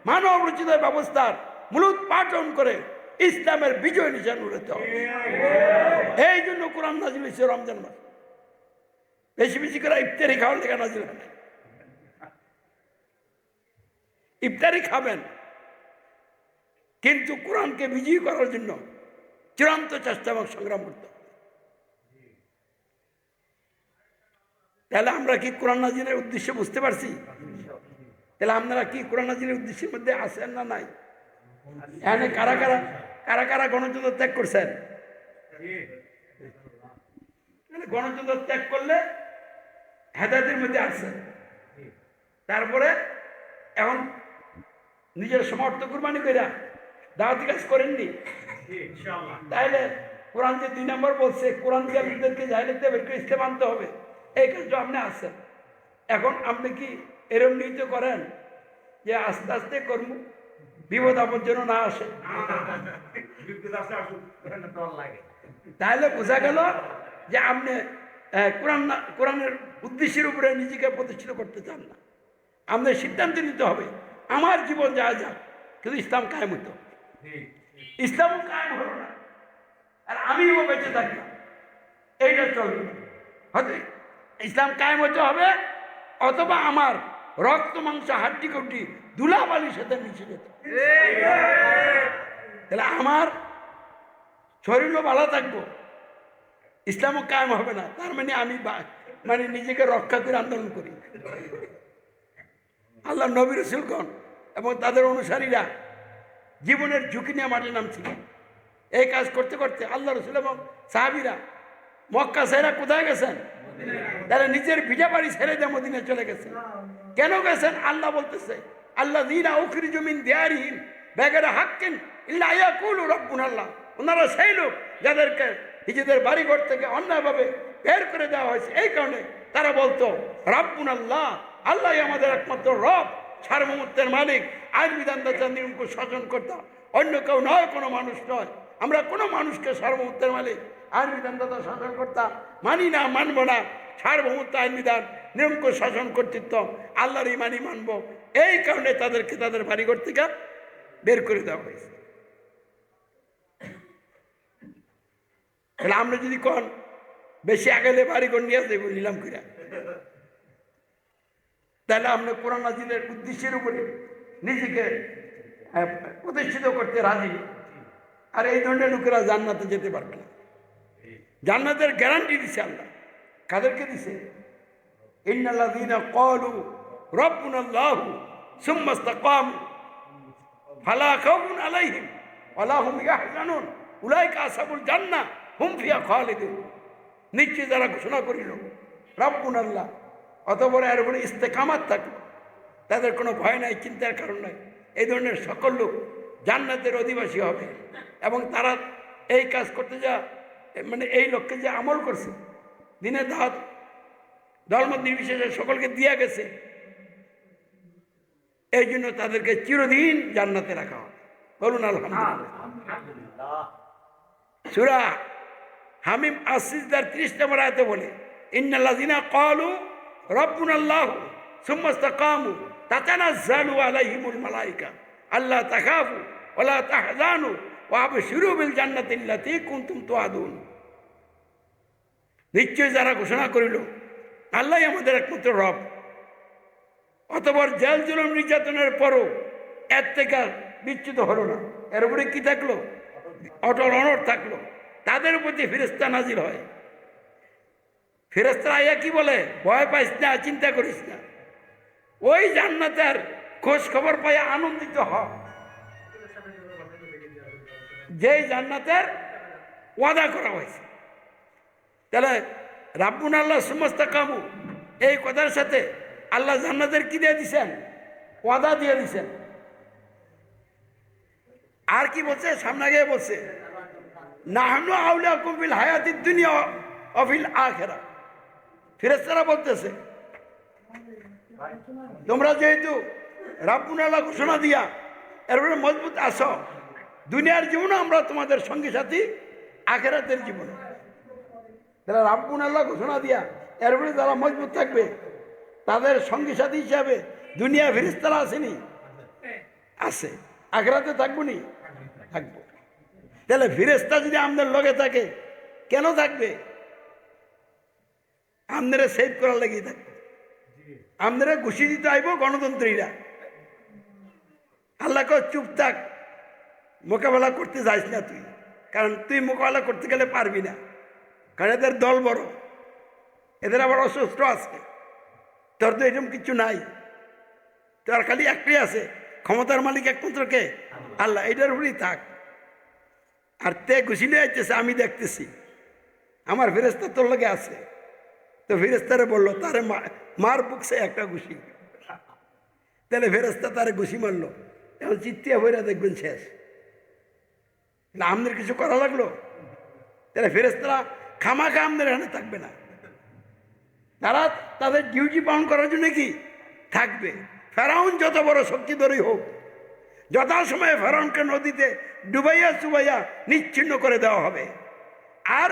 মানব রচিত ব্যবস্থার মূলোৎপাটন করে ইসলামের বিজয় নিশান উড়াতে হবে। এই জন্য কোরআন নাজিল হয়েছে রমজান মাস। বেশি বেশি করে ইফতারি খাওয়ার লেখা নাজিল হয় নাই। ইফতারি খাবেন, কিন্তু কোরআনকে বিজয়ী করার জন্য চূড়ান্ত চেষ্টা এবং সংগ্রাম করতে হবে। তাহলে আমরা কি কোরআন নাজিলের উদ্দেশ্য বুঝতে পারছি? তাহলে আপনারা কি কোরআন নাজিলের উদ্দেশ্যের মধ্যে আছেন না নাই? এখানে কারা কারা কারা কারা গণতন্ত্র ত্যাগ করছেন? গণতন্ত্র ত্যাগ করলে হেদায়েতের মধ্যে আসছেন। তারপরে এখন নিজের সমর্থ কুরবানি কইরা দাওয়াতি কাজ করেননি? তাইলে কোরআন যে 2 নম্বর বলছে কোরআন দিয়ে আপনাদেরকে জাহিলিয়াত থেকে বের করে ইসলাম আনতে হবে, এই কাজটা আপনি আছেন। এখন আপনি কি এরম নিহিত করেন যে আস্তে আস্তে কর্ম বিপদ আপদ যেন না আসে? তাহলে বোঝা গেল যে আপনি কোরআনের উদ্দেশ্যের উপরে নিজেকে প্রতিষ্ঠিত করতে চান না। আমাদের সিদ্ধান্ত নিতে হবে আমার জীবন যা যা, কিন্তু ইসলাম কায়েম হতো। ইসলামও কায়েম হলো না আর আমিও বেঁচে থাকলাম, এইটা চলবে না। হয়তো ইসলাম কায়েম হতে হবে, অথবা আমার রক্ত মাংস হাড্ডি কড্ডি ধুলাবালির সাথে মিশে যেত। তাহলে আমার শরীরও ভালো থাকবো, ইসলামও কায়েম হবে না। তার মানে আমি মানে নিজেকে রক্ষা করে আন্দোলন করি। আল্লাহ নবী রাসূলগণ এবং তাদের অনুসারীরা জীবনের ঝুঁকি নিয়ে মাঠে নামছিলেন। এই কাজ করতে করতে আল্লাহ রাসূল এবং সাহাবীরা মক্কা ছেড়ে কোথায় গেছেন? তারা নিজের ভিটা বাড়ি ছেড়ে দিয়ে মদিনায় চলে গেছেন। কেন গেছেন? আল্লাহ বলতেছে আল্লাযীনা উখরিজু মিন দিয়ারিহিম বিগাইরি হাক্কিন ইল্লা ইয়াকুলু রাব্বুনাল্লাহ। ওনারা সেই লোক যাদেরকে নিজেদের বাড়িঘর থেকে অন্যায়ভাবে বের করে দেওয়া হয়েছে, এই কারণে তারা বলতো রাব্বুনাল্লাহ, আল্লাহই আমাদের একমাত্র রব, সার্বভৌমত্বের মালিক, আইন বিধানদাতা, নিরঙ্কুশ শাসন কর্তা, অন্য কেউ নয়, কোনো মানুষ নয়। আমরা কোনো মানুষকে সার্বভৌমত্বের মালিক, আইন বিধানদাতা, শাসন কর্তা মানি না, মানব না। সার্বভৌমত্ব, আইন বিধান, নিরঙ্কুশ শাসন কর্তৃত্ব আল্লাহরই মানবো। এই কারণে তাদেরকে তাদের বাড়িঘর থেকে বের করে দেওয়া হয়েছে। তাহলে আমরা যদি কোন বেশি আগেলে বাড়িঘর নিয়ে যাইব নিলাম করে, তাহলে আমরা কোরআন নাজিলের উদ্দেশ্যের উপরে নিজেকে প্রতিষ্ঠিত করতে রাজি। আর এই ধরনের লোকেরা জান্নাতে যেতে পারবে না। জান্নাতের গ্যারান্টি দিছে আল্লাহ। কাদেরকে দিছে? ইন্নাল্লাযীনা ক্বালু রাব্বুনাল্লাহু সুম্মা ইসতাকামু ফালা খাউফুন আলাইহিম ওয়ালা হুম ইয়াহজানুন উলাইকা আসহাবুল জান্নাহ হুম ফিহা খালিদুন। নিশ্চয় যারা ঘোষণা করিল রাব্বুনাল্লাহ, অতঃপর এর উপরে ইস্তেকামাত থাকলো, তাদের কোনো ভয় নাই, চিন্তার কারণ নাই, এই ধরনের সকল লোক জান্নাতের অধিবাসী হবে। এবং তারা এই কাজ করতে যা মানে এই লক্ষ্যে যে আমল করছে, দিনের দাওয়াত দলমত নির্বিশেষে সকলকে দিয়া গেছে, এই জন্য তাদেরকে চিরদিন জান্নাতে রাখা হবে। বলুন আলহামদুলিল্লাহ। সূরা হামিম আস-সিজদার 30 নম্বর আয়াতে বলে ইন্নাল্লাযীনা ক্বালু রাব্বুনাল্লাহু সুম্মা ইসতাকামু তাতানাজ্জালু আলাইহিমুল মালায়েকা আল্লা তাখাফু ওয়া লা তাহজানু ওয়া আবশিরু বিল জান্নাতিল্লাতী কুনতুম তুআদুন। নিশ্চয় যারা ঘোষণা করিল আল্লাহই আমাদের একমাত্র রব, অতঃপর জেল জুলুম নির্যাতনের পরও এর থেকে বিচ্যুত হলো না, এর উপরে কি থাকলো? অটল অনড় থাকলো। তাদের প্রতি ফেরেশতা নাজিল হয়। ফেরেশতারা আইয়া কি বলে? ভয় পাইস না, চিন্তা করিস না, ওই জান্নাতের খোঁজ খবর পাইয়া আনন্দিত হ, যেই জান্নাতের ওয়াদা করা হয়েছে। তাহলে রাব্বুনাল্লাহ সুম্মা ইসতাকামু এই কথার সাথে আল্লাহ জান্নাতের কি দিয়ে দিছেন? ওয়াদা দিয়ে দিছেন। আর কি বলছে? সামনে আগে বলছে নাহনু আউলিয়াকুম ফিল হায়াতিদ দুনিয়া ওয়া ফিল আখিরাহ। ফেরেশতারা বলতেছে তোমরা যেহেতু রাব্বুনাল্লাহ ঘোষণা দিয়া এরপরে মজবুত আসো, দুনিয়ার জীবনে আমরা তোমাদের সঙ্গী সাথী, আখিরাতের জীবনে। তারা রাব্বুনাল্লাহ ঘোষণা দিয়া এরপরে যারা মজবুত থাকবে তাদের সঙ্গী সাথী হিসাবে দুনিয়া ফেরেশতারা আসেনি? আছে। আখিরাতে থাকবো নি? থাকবো। তাহলে ফেরেশতা যদি আমাদের লগে থাকে, কেন থাকবে? আপনারা সেভ করার লেগেই থাকবে। আপনারা ঘুষি দিতে আইব গণতন্ত্রীরা। আল্লাহকে চুপ থাক, মোকাবেলা করতে যাইস না তুই, কারণ তুই মোকাবেলা করতে গেলে পারবি না, কারণ এদের দল বড়, এদের আবার অস্ত্র আছে, তোর তো এরকম কিছু নাই, তোর খালি একটাই আছে, ক্ষমতার মালিক একমাত্র কে? আল্লাহ। এটার উপরেই থাক। আর তে ঘুষি নিয়ে আইতেছে, আমি দেখতেছি, আমার ফেরেশতা তোর লগে আছে। তো ফেরেশতারে বললো তারে মার বুকছে একটা ঘুষি। তাহলে ফেরেশতা তারে ঘুষি মারলো, এখন চিত্তিয়া ভৈরা দেখবেন শেষ। না আমাদের কিছু করা লাগলো? তাহলে ফেরেশতারা খামাখা আমাদের এখানে থাকবে না, তারা তাদের ডিউটি পালন করার জন্য কি থাকবে। ফেরাউন যত বড় শক্তিধরই হোক, যথাসময়ে ফেরাউনকে নদীতে ডুবাইয়া চুবাইয়া নিচ্ছিন্ন করে দেওয়া হবে, আর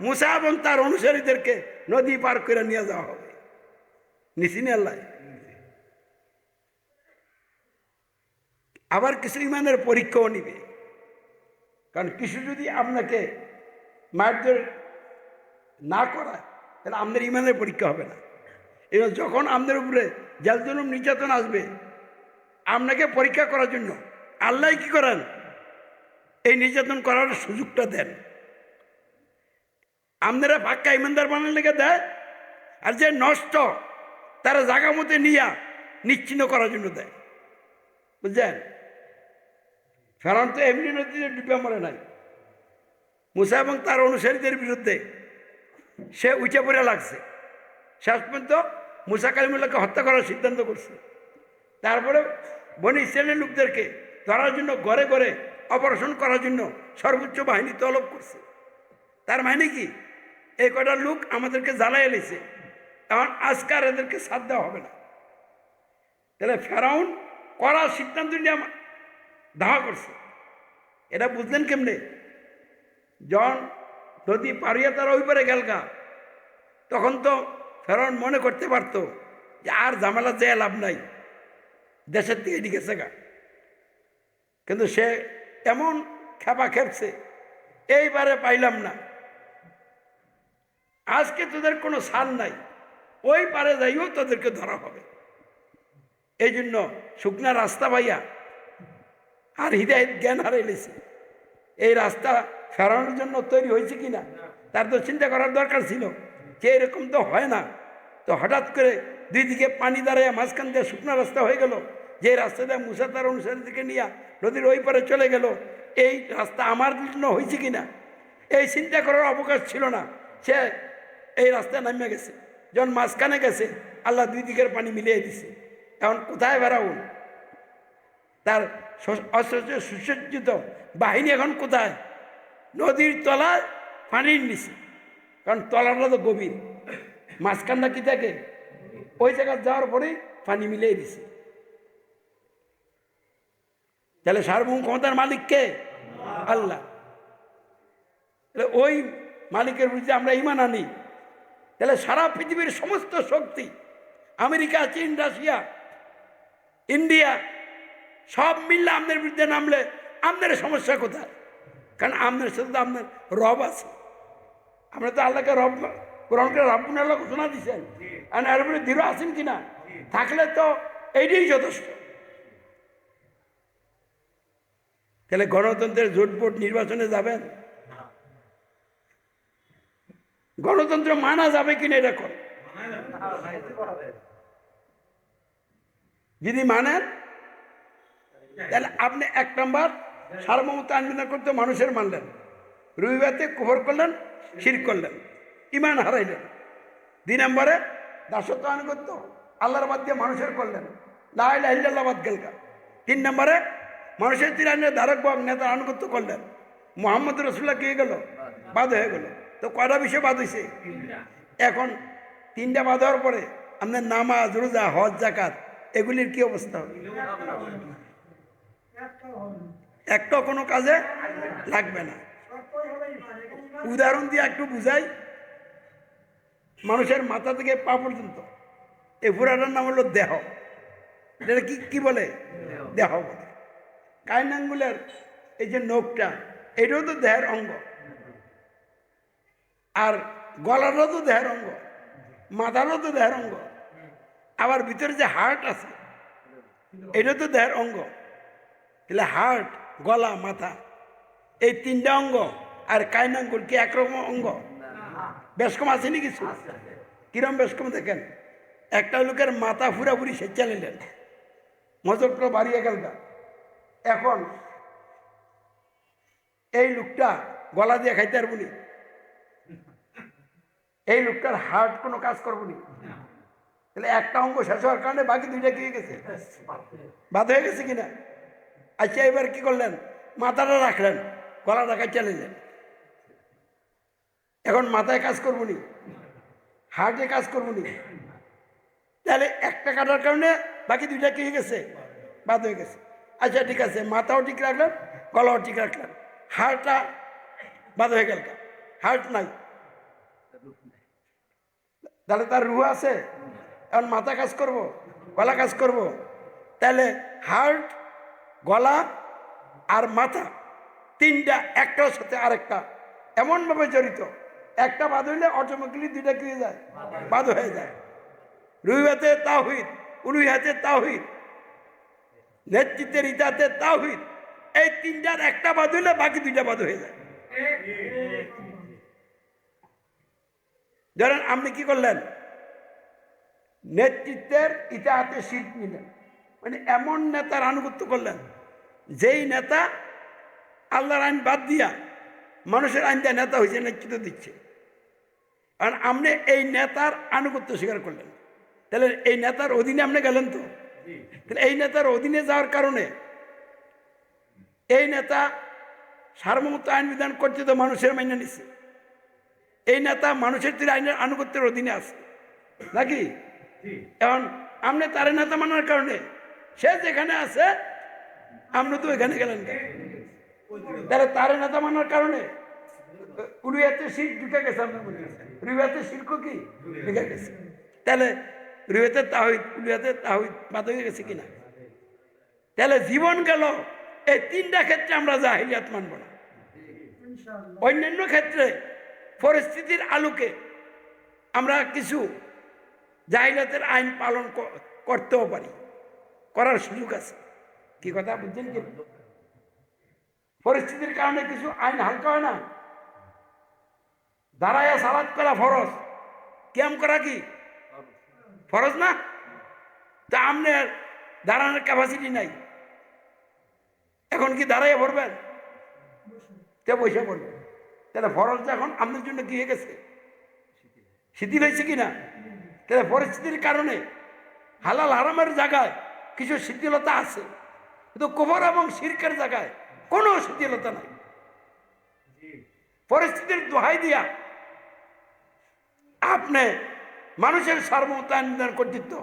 মুসা এবং তার অনুসারীদেরকে নদী পার করে নিয়ে যাওয়া হবে। নিসিনি আল্লাহ। আবার কিছু ইমানের পরীক্ষাও নিবে, কারণ কিছু যদি আপনাকে মারধর না করায় তাহলে আমাদের ইমানের পরীক্ষা হবে না। এবার যখন আমাদের উপরে জেল জুলুম নির্যাতন আসবে, আপনাকে পরীক্ষা করার জন্য আল্লাহ কি করেন, এই নির্যাতন করার সুযোগটা দেন। আপনারা পাক্কা ইমানদার বানার লেগে দেয়, আর যে নষ্ট তারা জায়গা মতে নিয়া নিচ্ছিন্ন করার জন্য দেয়। বুঝছেন? ফেরাউন তো এমনি নদীতে ডুবে মরে নাই, মুসা এবং তার অনুসারীদের বিরুদ্ধে সে উঠে পড়ে লাগছে। শেষ পর্যন্ত মুসা কালিমুল্লাহকে হত্যা করার সিদ্ধান্ত করছে। তারপরে বনি ইসরায়েলের লোকদেরকে ধরার জন্য ঘরে ঘরে অপারেশন করার জন্য সর্বোচ্চ বাহিনী তলব করছে। তার মানে কি, এই কটা লোক আমাদেরকে জ্বালাই এলেছে, এখন আজকার এদেরকে সাথ দেওয়া হবে না। তাহলে ফেরাউন করার সিদ্ধান্ত নিয়ে ধাওয়া করছে। এটা বুঝলেন কেমনে? যখন নদী পারিয়া তারা ওই পারে গেলগা, তখন তো ফেরাউন মনে করতে পারতো যে আর ঝামেলা যেয়ে লাভ নাই, দেশের থেকে এদিকে গেছে গা। কিন্তু সে এমন খেপা খেপছে, এইবারে পাইলাম না, আজকে তোদের কোনো সার নাই, ওই পারে যাইও তোদেরকে ধরা হবে। এই জন্য শুকনা রাস্তা পাইয়া আর হৃদায়ত জ্ঞান হারাইলেছে। এই রাস্তা ফেরানোর জন্য তৈরি হয়েছে কিনা তার তো চিন্তা করার দরকার ছিল যে এরকম তো হয় না। তো হঠাৎ করে দুই দিকে পানি দাঁড়ায় মাঝখান দিয়ে শুকনা রাস্তা হয়ে গেল, যে রাস্তা দিয়ে মুসা তার অনুসারী থেকে নিয়ে নদীর ওই পারে চলে গেল, এই রাস্তা আমার জন্য হয়েছে কিনা এই চিন্তা করার অবকাশ ছিল না। সে এই রাস্তায় নামিয়ে গেছে, যখন মাঝখানে গেছে আল্লাহ দুই দিকের পানি মিলিয়ে দিছে। এখন কোথায় ফেরাউন? তার সুসজ্জিত বাহিনী এখন কোথায়? নদীর তলায় পানির নিচে, কারণ তলাটা তো গভীর, মাঝখানটা কি থাকে, ওই জায়গায় যাওয়ার পরেই পানি মিলিয়ে দিছে। তাহলে সার্বভৌম ক্ষমতার মালিক কে? আল্লাহ। তাহলে ওই মালিকের বিরুদ্ধে আমরা ঈমান আনি, তাহলে সারা পৃথিবীর সমস্ত শক্তি, আমেরিকা, চীন, রাশিয়া, ইন্ডিয়া সব মিললে আমাদের বিরুদ্ধে নামলে আমাদের সমস্যা কোথায়? কারণ আমাদের সাথে তো আপনার রব আছে। আমরা তো আল্লাহকে রব কোরআন করে রব্বুল আল্লাহ ঘোষণা দিচ্ছেন, আর এর উপরে দৃঢ় আছেন কিনা, থাকলে তো এইটাই যথেষ্ট। তাহলে গণতন্ত্রের জোটবোট নির্বাচনে যাবেন? গণতন্ত্র মানা যাবে কিনা এটা কর। যদি মানেন তাহলে আপনি 1 নম্বর সার্বভৌমত্ব আনবেন না করতে মানুষের মানলেন, রবিবারতে কুফর করলেন, শিরক করলেন, ঈমান হারাইলেন। 2 নম্বরে দাসত্ব আনুগত্য আল্লাহর বাদ দিয়ে মানুষের করলেন, লা ইলাহা ইল্লাল্লাহ বাদ গেলগা। 3 নম্বরে মানুষের তিরানের ধারক বাহক নেতার আনুগত্য করলেন, মোহাম্মদ রসুল্লাহ কে গেল, বাদ হয়ে গেল। তো কয়টা বিষয় বাদ হয়েছে? এখন 3টা বাদ হওয়ার পরে আপনার নামাজ, রোজা, হজ, যাকাত এগুলির কি অবস্থা হবে? একটা কোনো কাজে লাগবে না। উদাহরণ দিয়ে একটু বুঝাই, মানুষের মাথা থেকে পা পর্যন্ত এই পুরাটার নাম হলো দেহ। এটা কি বলে? দেহ বলে। কাইন আঙ্গুলের এই যে নখটা, এটাও তো দেহের অঙ্গ, আর গলারও তো দেহের অঙ্গ, মাথারও তো দেহের অঙ্গ, আবার ভিতরে যে হার্ট আছে এটা তো দেহের অঙ্গ। তাহলে হার্ট, গলা, মাথা এই 3টা অঙ্গ আর কাইন আঙ্গুল কি একরকম অঙ্গ? বেশ কম আসেনি কিছু? কিরম বেশ কম? দেখেন, একটা লোকের মাথা পুরাপুরি সেচা নিলেন, মজকটা বাড়িয়ে গেল, এখন এই লোকটা গলা দিয়ে খাইতে পারবো নি? এই লোকটার হার্ট কোনো কাজ করবো নি? তাহলে একটা অঙ্গ শেষ হওয়ার কারণে বাকি 2টা কি হয়ে গেছে? বাদ হয়ে গেছে কিনা? আচ্ছা, এবার কি করলেন? মাথাটা রাখলেন, গলা ঢাকা চলে যায়। এখন মাথায় কাজ করবো নি, হার্টে কাজ করবো নি, তাহলে একটা কাটার কারণে বাকি দুইটা কি হয়ে গেছে, বাদ হয়ে গেছে। আচ্ছা ঠিক আছে, মাথাও ঠিক রাখলেন, গলাও ঠিক রাখলেন, হাড়টা বাদ হয়ে গেল, হার্ট নাই, তাহলে তার রুহ আছে। এখন মাথা কাজ করব, গলা কাজ করব, তাহলে হার্ট, গলা আর মাথা তিনটা একটার সাথে আরেকটা এমনভাবে জড়িত, একটা বাদ হইলে অটোমেটিকলি দুইটা কি হয়ে যায়, বাদ হয়ে যায়। রুইহাতে তাওহীদ, উলুহিয়াতে তাওহীদ, নেতৃত্বের ইতাতে তাওহীদ, এই তিনটার একটা বাদ হইলে বাকি দুইটা বাদ হয়ে যায়। ধরেন আপনি কি করলেন, নেতৃত্বের ইতাহাতে শিরক নিলেন, মানে এমন নেতার আনুগত্য করলেন যেই নেতা আল্লাহর আইন বাদ দিয়া মানুষের আইন দিয়ে নেতা হয়েছে, নেতৃত্ব দিচ্ছে, কারণ আপনি এই নেতার আনুগত্য স্বীকার করলেন, তাহলে এই নেতার অধীনে আপনি গেলেন। তো তাহলে এই নেতার অধীনে যাওয়ার কারণে এই নেতা সার্বভৌমত্ব আইন বিধান করছে, তো মানুষের মাইনে নিচ্ছে, এই নেতা মানুষের তীরে আইনের আনুগত্যের অধীনে আছে নাকি? এখন আপনি তার নেতা মানার কারণে সে যেখানে আছে আপনি তো এখানে গেলেন, তাহলে তার নেতা মানার কারণে উলুহিয়াতে শিরক ঢুকে গেছে, আপনার মনে আছে, রুইহাতে শিরক কি ঢুকে গেছে, তাহলে রুইহাতে তাওহীদ, উলুহিয়াতে তাওহীদ বাদ হয়ে গেছে কিনা? তাহলে জীবন গেল, এই তিনটা ক্ষেত্রে আমরা জাহিলিয়াত মানব না। অন্যান্য ক্ষেত্রে পরিস্থিতির আলোকে আমরা কিছু জাহিলিয়াতের আইন পালন করতেও পারি, করার সুযোগ আছে। কি কথা বুঝছেন কি? পরিস্থিতির কারণে কিছু আইন হালকা হয় না। দাঁড়াইয়া সালাত করা ফরজ, কিয়াম করা কি ফরজ না? তা আপনার দাঁড়ানোর ক্যাপাসিটি নাই, এখন কি দাঁড়াইয়া পড়বেন? তে বসে পড়বেন, তাহলে ফরজ এখন আপনার জন্য কি হয়ে গেছে, শিথিল হয়েছে কিনা? তাহলে পরিস্থিতির কারণে হালাল হারামের জায়গায় কিছু শিথিলতা আছে, কিন্তু কুফর এবং শিরকের জায়গায় কোনো শিথিলতা নাই। পরিস্থিতির দোহাই দিয়া আপনি মানুষের সার্বভৌমত্ব আইন বিধান কর্তৃত্ব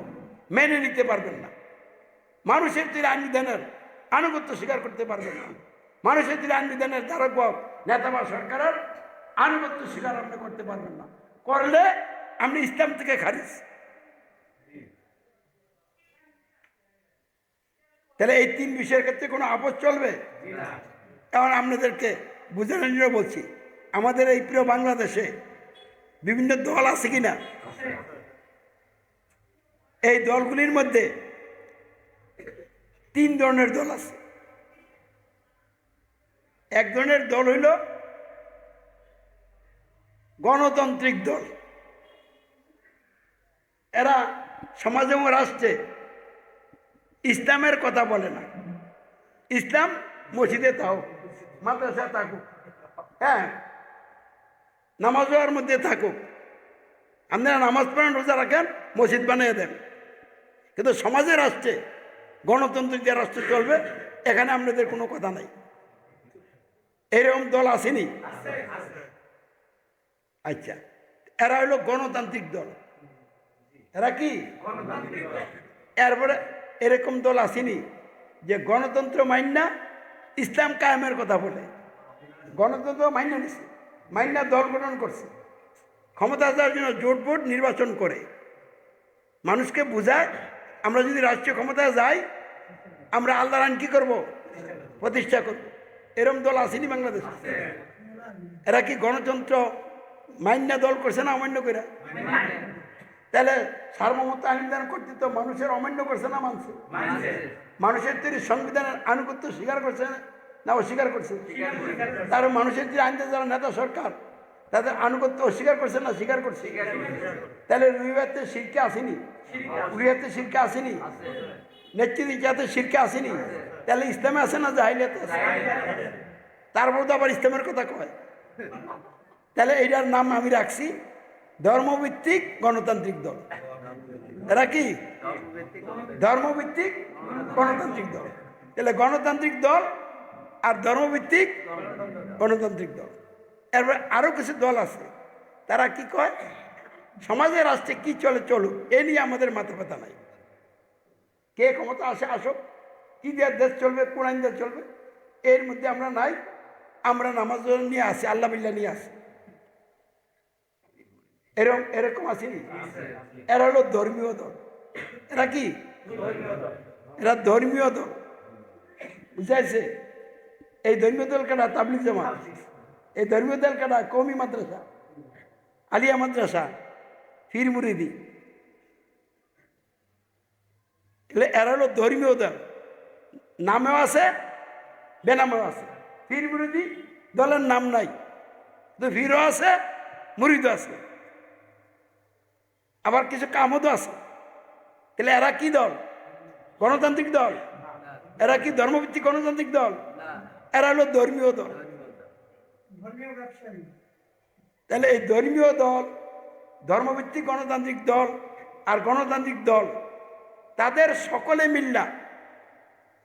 মেনে নিতে পারবেন না, মানুষের তীরে আইন বিধানের আনুগত্য স্বীকার করতে পারবেন না, মানুষের তীরে আইন বিধানের ধারক নেতা বা সরকারের আনুগত্য স্বীকার আপনি করতে পারবেন না। করলে আপনি ইসলাম থেকে খারিজ। তাহলে এই তিন বিষয়ের ক্ষেত্রে কোনো আপোষ চলবে? এখন আপনাদেরকে বোঝানোর জন্য বলছি, আমাদের এই প্রিয় বাংলাদেশে বিভিন্ন দল আছে কিনা? এই দলগুলির মধ্যে তিন ধরনের দল আছে। এক ধরনের দল হইল গণতান্ত্রিক দল, এরা সমাজ এবং রাষ্ট্রে ইসলামের কথা বলে না। ইসলাম মসজিদে থাকুক, মাদ্রাসা থাকুক, হ্যাঁ নামাজের মধ্যে থাকুক, আপনারা নামাজ পড়েন, রোজা রাখেন, মসজিদ বানিয়ে দেন, কিন্তু সমাজে রাষ্ট্রে গণতান্ত্রিক যে রাষ্ট্র চলবে এখানে আপনাদের কোনো কথা নাই। এরকম দল আসেনি? আচ্ছা, এরা হইল গণতান্ত্রিক দল। এরা কি? এরপরে এরকম দল আসেনি যে গণতন্ত্র মাইন্না ইসলাম কায়েমের কথা বলে, গণতন্ত্র মাইন্না নিছে, মাইন্না দল গঠন করছে, ক্ষমতা যাওয়ার জন্য জোট বোট নির্বাচন করে মানুষকে বুঝায় আমরা যদি রাষ্ট্রীয় ক্ষমতায় যাই আমরা আল্লাহর আইন কি করব, প্রতিষ্ঠা করব। এরকম দল আসেনি বাংলাদেশে? এরা কি গণতন্ত্র মাইন্না দল করছে না অমান্য করে? তাহলে সার্বভৌমত্ব আইন বিধান কর্তৃত্ব মানুষের অমান্য করছে না মানছে? মানুষের তৈরি সংবিধানের আনুগত্য স্বীকার করছে না অস্বীকার করছে? তার মানুষের যে আইন যারা নেতা সরকার তাদের আনুগত্য অস্বীকার করছে না স্বীকার করছে? তাহলে রুইহাতে শিরকে আসেনি? উলুহিয়াতে শিরকে আসেনি? নেতৃত্বে শিরকে আসেনি? তাহলে ইসলামে আসে না জাহিলিয়াতে আছে? তারপর তো আবার ইসলামের কথা কয়। তাহলে এইটার নাম আমি রাখছি ধর্মভিত্তিক গণতান্ত্রিক দল। এরা কি? ধর্মভিত্তিক গণতান্ত্রিক দল। তাহলে গণতান্ত্রিক দল আর ধর্মভিত্তিক গণতান্ত্রিক দল। এরপরে আরও কিছু দল আছে, তারা কি কয় সমাজে রাষ্ট্রে কি চলে চলুক, এ নিয়ে আমাদের মাথা ব্যথা নাই। কে ক্ষমতা আসে আসুক, কি দিয়ে দেশ চলবে, কোন আইন দিয়ে চলবে, এর মধ্যে আমরা নাই। আমরা নামাজ নিয়ে আসি, আল্লাহ বিল্লাহ নিয়ে আসি। এরকম আসেনি? এরা হলো ধর্মীয় দল। এরা কি? এরা ধর্মীয় দল, বুঝাইছে? এই ধর্মীয় দল কাটা তাবলিগ জামাত, এই ধর্মীয় দল কাটা কওমি মাদ্রাসা, আলিয়া মাদ্রাসা, ফির মুরিদি। এরা হলো ধর্মীয় দল, নামেও আছে বেনামেও আছে। ফির মুরিদি দলের নাম নাই, তো ফিরও আছে মুরিদও আছে, আবার কিছু কামদও আছে। তাহলে এরা কি দল? গণতান্ত্রিক দল? এরা কি ধর্মভিত্তিক গণতান্ত্রিক দল? এরা হলো ধর্মীয় দল। তাহলে এই ধর্মীয় দল, ধর্মভিত্তিক গণতান্ত্রিক দল আর গণতান্ত্রিক দল, তাদের সকলে মিল্লা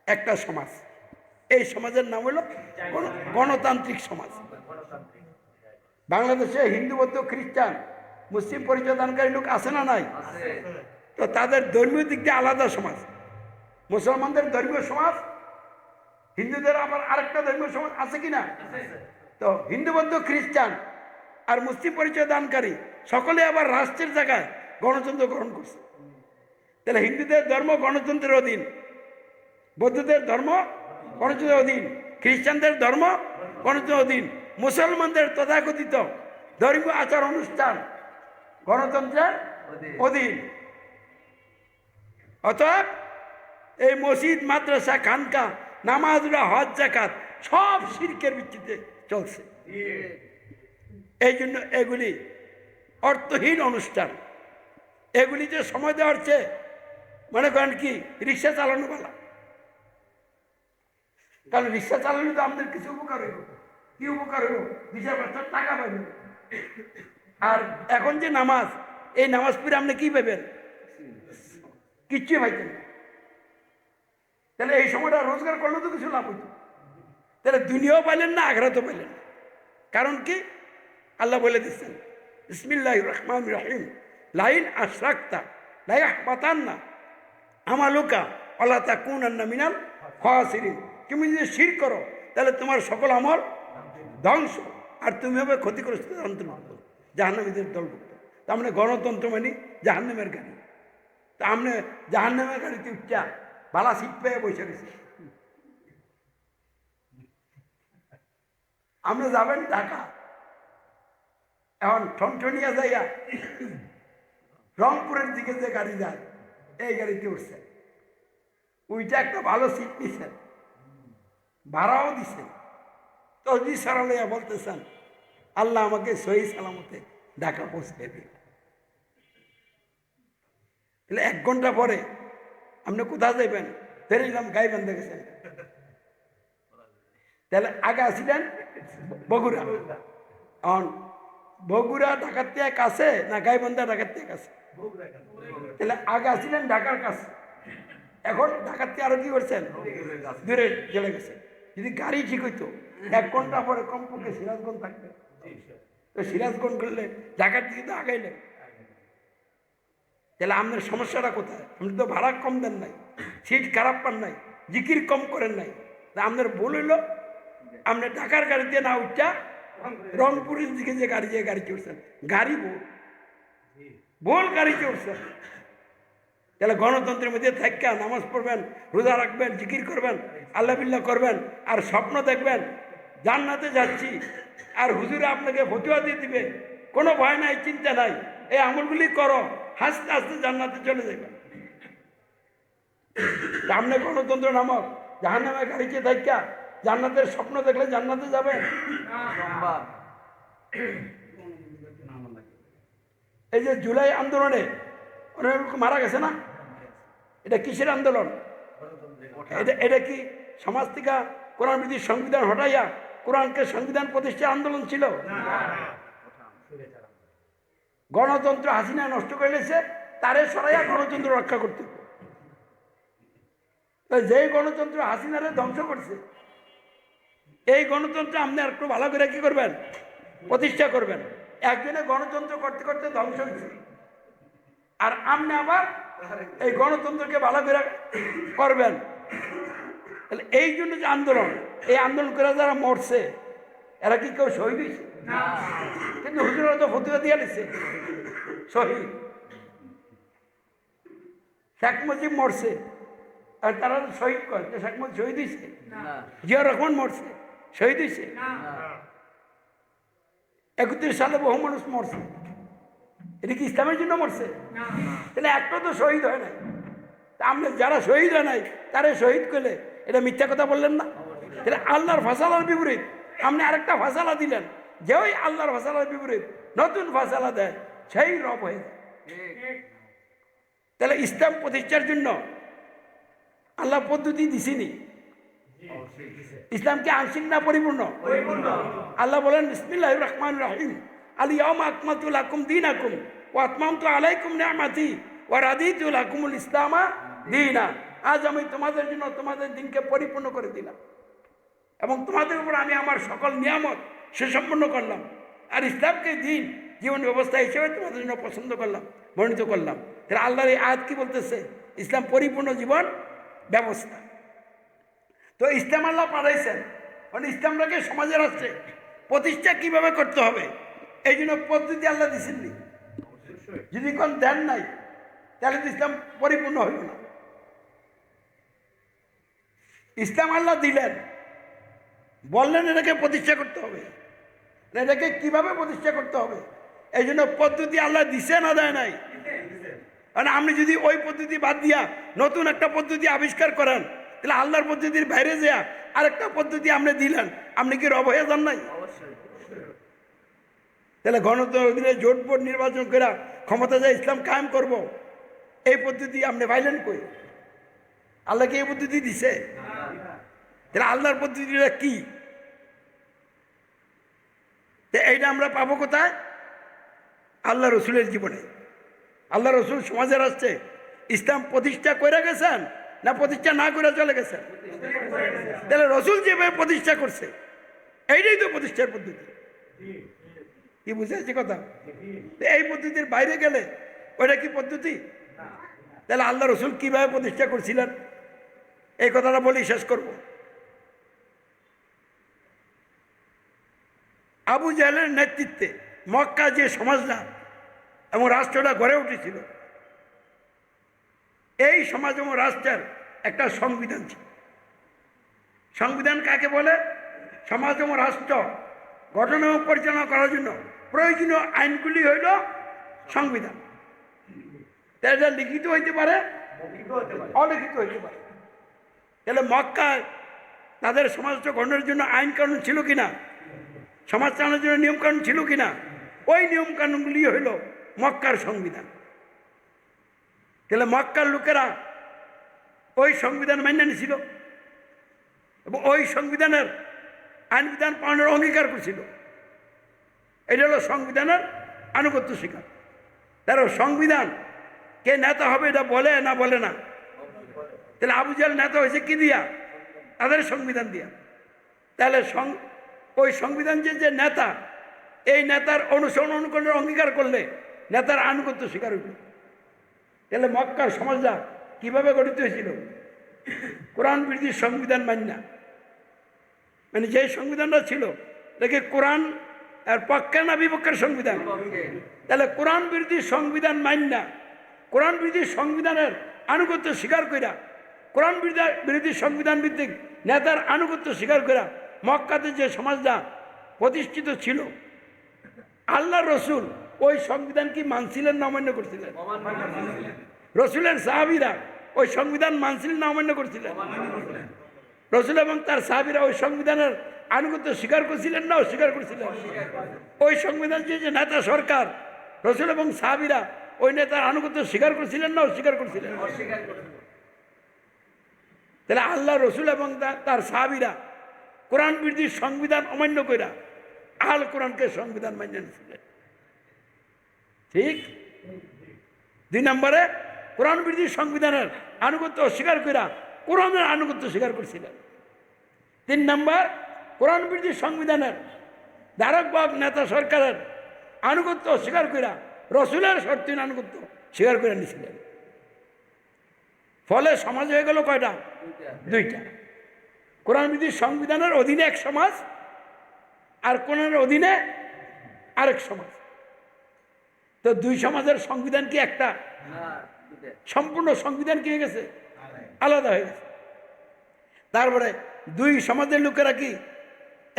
একটা সমাজ। এই সমাজের নাম হলো গণতান্ত্রিক সমাজ। বাংলাদেশে হিন্দু, বৌদ্ধ, খ্রিস্টান, মুসলিম পরিচয় দানকারী লোক আছে না নাই? তো তাদের ধর্মীয় দিক দিয়ে আলাদা সমাজ। মুসলমানদের ধর্মীয় সমাজ, হিন্দুদের আবার আরেকটা ধর্মীয় সমাজ আছে কিনা? তো হিন্দু, বৌদ্ধ, খ্রিস্টান আর মুসলিম পরিচয় দানকারী সকলে আবার রাষ্ট্রের জায়গায় গণতন্ত্র গ্রহণ করছে। তাহলে হিন্দুদের ধর্ম গণতন্ত্রের অধীন, বৌদ্ধদের ধর্ম গণতন্ত্রের অধীন, খ্রিস্টানদের ধর্ম গণতন্ত্রের অধীন, মুসলমানদের তথাকথিত ধর্মীয় আচার অনুষ্ঠান গণতন্ত্রের অধীন। অতএব এই মসজিদ, মাদ্রাসা, খানকা, নামাজুরা, হজ, যাকাত সব শিরকের ভিত্তিতে চলছে। এই জন্য এগুলি অর্থহীন অনুষ্ঠান। এগুলি যে সময় দেওয়ার চেয়ে মনে করেন কি রিক্সা চালানো বলা, কারণ রিক্সা চালানো তো আমাদের কিছু উপকার হইব। কি উপকার হইব? 20,000 টাকা পাবেন। আর এখন যে নামাজ, এই নামাজ পড়ে আপনি কি পাবেন? কিচ্ছু পাইতেন না। তাহলে এই সময়টা রোজগার করলে তো কিছু লাভ হইত। তাহলে দুনিয়াও পাইলেন না, আখিরাতও পাইলেন না। কারণ কি? আল্লাহ বলে দিচ্ছেন বিসমিল্লাহির রহমানির রহিম, লাইন আশরাকতা লা ইয়াহবাতান্না আমালুকা ওয়ালা তাকুনান্না মিনাল খাসিরিন। তুমি যদি শিরক করো তাহলে তোমার সকল আমল ধ্বংস, আর তুমি হবে ক্ষতিগ্রস্ত, অন্তর্ভুক্ত, জাহান্নামীদের দলভুক্ত। তার মানে গণতন্ত্র মানে জাহান্নামের গাড়ি। তা আপনি জাহান্নামের গাড়িতে উঠা ভালা সিট পেয়ে বসে গেছে। আপনি যাবেন ঢাকা, এখন ঠনঠনিয়া যাইয়া রংপুরের দিকে যে গাড়ি যায়, এই গাড়িতে উঠছে, ওইটা একটা ভালো সিট নিছেন, ভাড়াও দিছে, তসবিহ সারালাইয়া বলতেছেন আল্লাহ আমাকে সহি সালামতে ঢাকা পৌঁছে দিন। তাহলে 1 ঘন্টা পরে আপনি কোথায় যাইবেন? ফেরিলাম গাইবান্ধা গেছেন। তাহলে আগে আসিলেন বগুড়া। এখন বগুড়া ঢাকার থেকে কাছে না গাইবান্ধা ঢাকার থেকে কাছে? তাহলে আগে আসিলেন ঢাকার কাছে, এখন ঢাকার থেকে আরো কি করছেন? দূরে চলে গেছে। যদি গাড়ি ঠিক হইতো 1 ঘন্টা পরে কমপক্ষে সিরাজগঞ্জ থাকবে। তো সিরাজগঞ্জ করলে ঢাকার দিকে তো আগাইলেন। তাহলে আপনার সমস্যাটা কোথায়? আপনি তো ভাড়া কম দেন নাই, সিট খারাপ পান নাই, জিকির কম করেন নাই। আপনার ভুল হইল, আপনি ঢাকার গাড়িতে না উঠা রংপুরের দিকে যে গাড়ি চড়ছেন, গাড়ি ভুল গাড়ি চড়ছেন। তাহলে গণতন্ত্রের মধ্যে থাকা নামাজ পড়বেন, রোজা রাখবেন, জিকির করবেন, আল্লাহ বিল্লাহ করবেন, আর স্বপ্ন দেখবেন জান্নাতে যাচ্ছি, আর হুজুরে আপনাকে ফতুয়া দিয়ে দিবে, কোনো ভয় নাই, চিন্তা নাই, এই আমলগুলি করো, হাসতে হাসতে জান্নাতে চলে যাবেন। সামনে গণতন্ত্র নামক জাহান্নামের গাড়িতে থাকা জান্নাতের স্বপ্ন দেখলে জান্নাতে যাবেন? এই যে জুলাই আন্দোলনে অনেক লোক মারা গেছে না, এটা কিসের আন্দোলন? এটা কি সমাজ থেকে কোরআন বিধি সংবিধান হটাইয়া কোরআনকে সংবিধান প্রতিষ্ঠার আন্দোলন ছিল? গণতন্ত্র হাসিনা নষ্ট করে নিয়েছে, তারে সরাইয়া গণতন্ত্র রক্ষা করতে। যেই গণতন্ত্র হাসিনারে ধ্বংস করছে, এই গণতন্ত্র আপনি আর একটু ভালো করে কি করবেন, প্রতিষ্ঠা করবেন। একজনে গণতন্ত্র করতে করতে ধ্বংস হয়েছে, আর আপনি আবার এই গণতন্ত্রকে ভালো করে করবেন। তাহলে এই জন্য যে আন্দোলন, এই আন্দোলন করে যারা মরছে এরা কি কেউ শহীদ হয়েছে? কিন্তু হুজুরা তো ফতুয়া দিয়ে দিচ্ছে শহীদ। শেখ মুজিব মরছে আর তারা শহীদ করে, শেখ মুজিব শহীদ হয়েছে? জিয়া রহমান মরছে, শহীদ হয়েছে? 31 সালে বহু মানুষ মরছে, এটা কি ইসলামের জন্য মরছে? তাহলে একটা তো শহীদ হয় নাই। তা আপনি যারা শহীদ হয় নাই তারা শহীদ করলে এটা মিথ্যা কথা বললেন না? তাহলে আল্লাহর ফাসালার বিপরীত আপনি আরেকটা ফাসালা দিলেন, যে ওই আল্লাহর ফাসালার বিপরীত নতুন ফাসালা দেয়, সেই রব হয়ে যায়। তাহলে ইসলাম প্রতিষ্ঠার জন্য আল্লাহ পদ্ধতি দিছিনি। ইসলামকে আংশিক না পরিপূর্ণ? আল্লাহ বলেন বিসমিল্লাহির রহমানির রহিম, আল ইয়াউমা আকমালতু লাকুম দীনাকুম ওয়া আতমামতু আলাইকুম নি'মাতি ওয়া রাদিতু লাকুমুল ইসলামা দীনা। আজ আমি তোমাদের জন্য তোমাদের দিনকে পরিপূর্ণ করে দিলাম এবং তোমাদের উপর আমি আমার সকল নিয়ামত সুসম্পন্ন করলাম, আর ইসলামকে দিন জীবন ব্যবস্থা হিসেবে তোমাদের জন্য পছন্দ করলাম, মনোনীত করলাম। তাহলে আল্লাহর এই আয়াত কি বলতেছে? ইসলাম পরিপূর্ণ জীবন ব্যবস্থা। তো ইসলাম আল্লাহ পাঠাইছেন, মানে ইসলামটাকে সমাজে রাষ্ট্রে প্রতিষ্ঠা কিভাবে করতে হবে এই জন্য পদ্ধতি আল্লাহ দিচ্ছেননি। যদি কোন ধ্যান নাই তাহলে তো ইসলাম পরিপূর্ণ হইল না। ইসলাম আল্লাহ দিলেন, বললেন এটাকে প্রতিষ্ঠা করতে হবে, এটাকে কিভাবে প্রতিষ্ঠা করতে হবে এই জন্য পদ্ধতি আল্লাহ দিছে না দেয় নাই? মানে আপনি যদি ওই পদ্ধতি বাদ দিয়া নতুন একটা পদ্ধতি আবিষ্কার করেন, তাহলে আল্লাহর পদ্ধতির বাইরে যা আরেকটা পদ্ধতি আপনি দিলেন, আপনি কি রব হয়ে যান নাই? তাহলে গণতন্ত্র দিনে জোট বোট নির্বাচন করে ক্ষমতা যায় ইসলাম কায়েম করব, এই পদ্ধতি আপনি পাইলেন কই? আল্লাহকে এই পদ্ধতি দিছে? তাহলে আল্লাহর পদ্ধতিটা কি? এইটা আমরা পাবো কোথায়? আল্লাহ রসুলের জীবনে। আল্লাহ রসুল সমাজে আসছে ইসলাম প্রতিষ্ঠা করে গেছেন না প্রতিষ্ঠা না করে চলে গেছেন? তাহলে রসুল যেভাবে প্রতিষ্ঠা করছে এইটাই তো প্রতিষ্ঠার পদ্ধতি। কি বুঝে আছে কথা? এই পদ্ধতির বাইরে গেলে ওইটা কি পদ্ধতি? তাহলে আল্লাহ রসুল কিভাবে প্রতিষ্ঠা করছিলেন এই কথাটা বলি শেষ করব। আবু জাহেলের নেতৃত্বে মক্কা যে সমাজটা এবং রাষ্ট্রটা গড়ে উঠেছিল, এই সমাজ এবং রাষ্ট্রের একটা সংবিধান ছিল। সংবিধান কাকে বলে? সমাজ এবং রাষ্ট্র গঠন এবং পরিচালনা করার জন্য প্রয়োজনীয় আইনগুলি হইল সংবিধান। এটা লিখিত হইতে পারে, অলিখিত হইতে পারে। তাহলে মক্কায় তাদের সমাজ গঠনের জন্য আইন কানুন ছিল কিনা, সমাজ চালানোর জন্য নিয়ম কানুন ছিল কিনা, ওই নিয়ম কানুনগুলি হইল মক্কার সংবিধান। তাহলে মক্কার লোকেরা ওই সংবিধান মেনে নিছিল এবং ওই সংবিধানের আইন বিধান পালনের অঙ্গীকার করছিল। এটা হলো সংবিধানের আনুগত্য স্বীকার। তারা সংবিধান কে নেতা হবে এটা বলে না বলে না? তাহলে আবু জাহেল নেতা হয়েছে কি দিয়া? তাদের সংবিধান দিয়া। তাহলে ওই সংবিধান যে নেতা, এই নেতার অনুসরণ অনুকরণের অঙ্গীকার করলে নেতার আনুগত্য স্বীকার হইল। তাহলে মক্কার সমাজটা কিভাবে গঠিত হয়েছিল? কোরআন বিরোধী সংবিধান মান্যা, মানে যে সংবিধানটা ছিল এটাকে কোরআন আর পক্ষে না বিপক্ষের সংবিধান? তাহলে কোরআন বিরোধী সংবিধান মান্যা, কোরআন বিরোধী সংবিধানের আনুগত্য স্বীকার কইরা, কোরআন বিরোধী সংবিধান ভিত্তিক নেতার আনুগত্য স্বীকার করা মক্কাতে যে সমাজটা প্রতিষ্ঠিত ছিল, আল্লাহ রসুল ওই সংবিধান কি মানছিলেন না অমান্য করছিলেন? রসুলের সাহাবীরা ওই সংবিধান মানছিলেন না অমান্য করছিলেন? রসুল এবং তার সাহাবীরা ওই সংবিধানের আনুগত্য স্বীকার করছিলেন না অস্বীকার করছিলেন? ওই সংবিধান যে নেতা সরকার, রসুল এবং সাহাবীরা ওই নেতার আনুগত্য স্বীকার করছিলেন না অস্বীকার করছিলেন? তাহলে আল্লাহ রসুল এবং তার সাহাবীরা কোরআন বিরোধী সংবিধান অমান্য কইরা আল কোরআনকে সংবিধান মান্য নিয়েছিলেন। ঠিক? 2 নম্বরে কোরআন বিরোধী সংবিধানের আনুগত্য অস্বীকার কইরা কোরআনের আনুগত্য স্বীকার করছিলেন। 3 নম্বর কোরআন বিরোধী সংবিধানের ধারক বাহক নেতা সরকারের আনুগত্য স্বীকার করা রসুলের শর্তীন আনুগত্য স্বীকার করে নিয়েছিলেন। ফলে সমাজ হয়ে গেল কয়টা? দুইটা। কোরআন বিরোধী সংবিধানের অধীনে এক সমাজ, আর কোরআনের অধীনে আরেক সমাজ। তো দুই সমাজের সংবিধান কি একটা? সম্পূর্ণ সংবিধান কি হয়ে গেছে? আলাদা হয়ে গেছে। তারপরে দুই সমাজের লোকেরা কি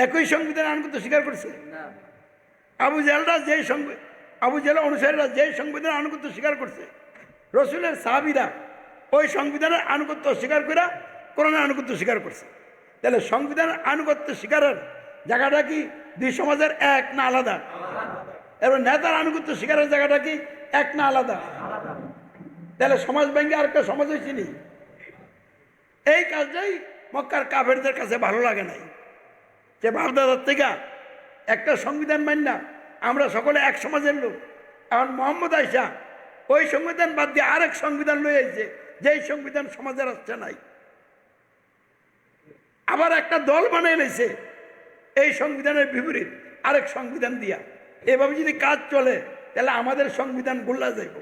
একই সংবিধান আনুগত্য স্বীকার করছে? আবু জেহেল অনুসারীরা যেই সংবিধান আনুগত্য স্বীকার করছে, রসুলের সাহাবীরা ওই সংবিধানের আনুগত্য স্বীকার করে কোরআনের আনুগত্য স্বীকার করছে। তাহলে সংবিধানের আনুগত্য স্বীকারের জায়গাটা কি দুই সমাজের এক না আলাদা? এবার নেতার আনুগত্য স্বীকারের জায়গাটা কি এক না আলাদা? তাহলে সমাজ ভেঙে আরেকটা সমাজ হয়েছে নি। এই কাজটাই মক্কার কাফেরদের কাছে ভালো লাগে নাই, যে বাপদাদার থেকে একটা সংবিধান মানি না, আমরা সকলে এক সমাজের লোক। এখন মোহাম্মদ আইসা ওই সংবিধান বাদ দিয়ে আরেক সংবিধান লয়ে আইছে, যেই সংবিধান সমাজের আসছে নাই। আবার একটা দল বানিয়ে নিয়েছে এই সংবিধানের বিপরীত আরেক সংবিধান দিয়া। এভাবে যদি কাজ চলে তাহলে আমাদের সংবিধান গোল্লা যাইব,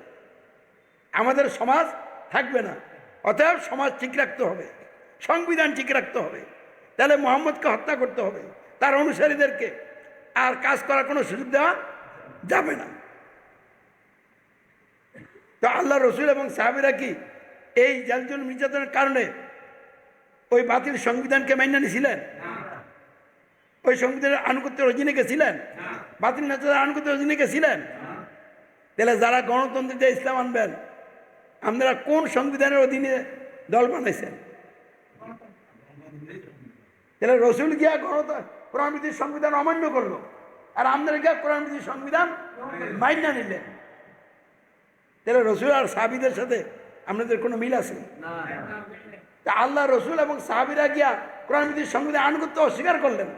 আমাদের সমাজ থাকবে না। অতএব সমাজ ঠিক রাখতে হবে, সংবিধান ঠিক রাখতে হবে। তাহলে মোহাম্মদকে হত্যা করতে হবে, তার অনুসারীদেরকে আর কাজ করার কোনো সুযোগ দেওয়া যাবে না। তো আল্লাহ রসুল এবং সাহাবীরা কি এই জালজুল নির্যাতনের কারণে ওই বাতিল সংবিধানকে মান্য নিয়েছিলেন? ওই সংবিধানের আনুগত্যের অধীনে গেছিলেন? বাতিল নেতাদের আনুগত্যের অধীনে গেছিলেন? তাহলে যারা গণতন্ত্র যে ইসলাম আনবেন, আপনারা কোন সংবিধানের অধীনে দল বানাইছেন? তাহলে রসুল গিয়া কোরআন বিরোধী সংবিধান অমান্য করলো, আর আপনারা গিয়া কোরআন বিরোধী সংবিধান মাইনা নিলেন। তাহলে রসুল আর সাহাবীদের সাথে আপনাদের কোনো মিল আছে? তা আল্লাহ রসুল এবং সাহাবীরা গিয়া কোরআন বিরোধী সংবিধান আনুগত্য অস্বীকার করলেন,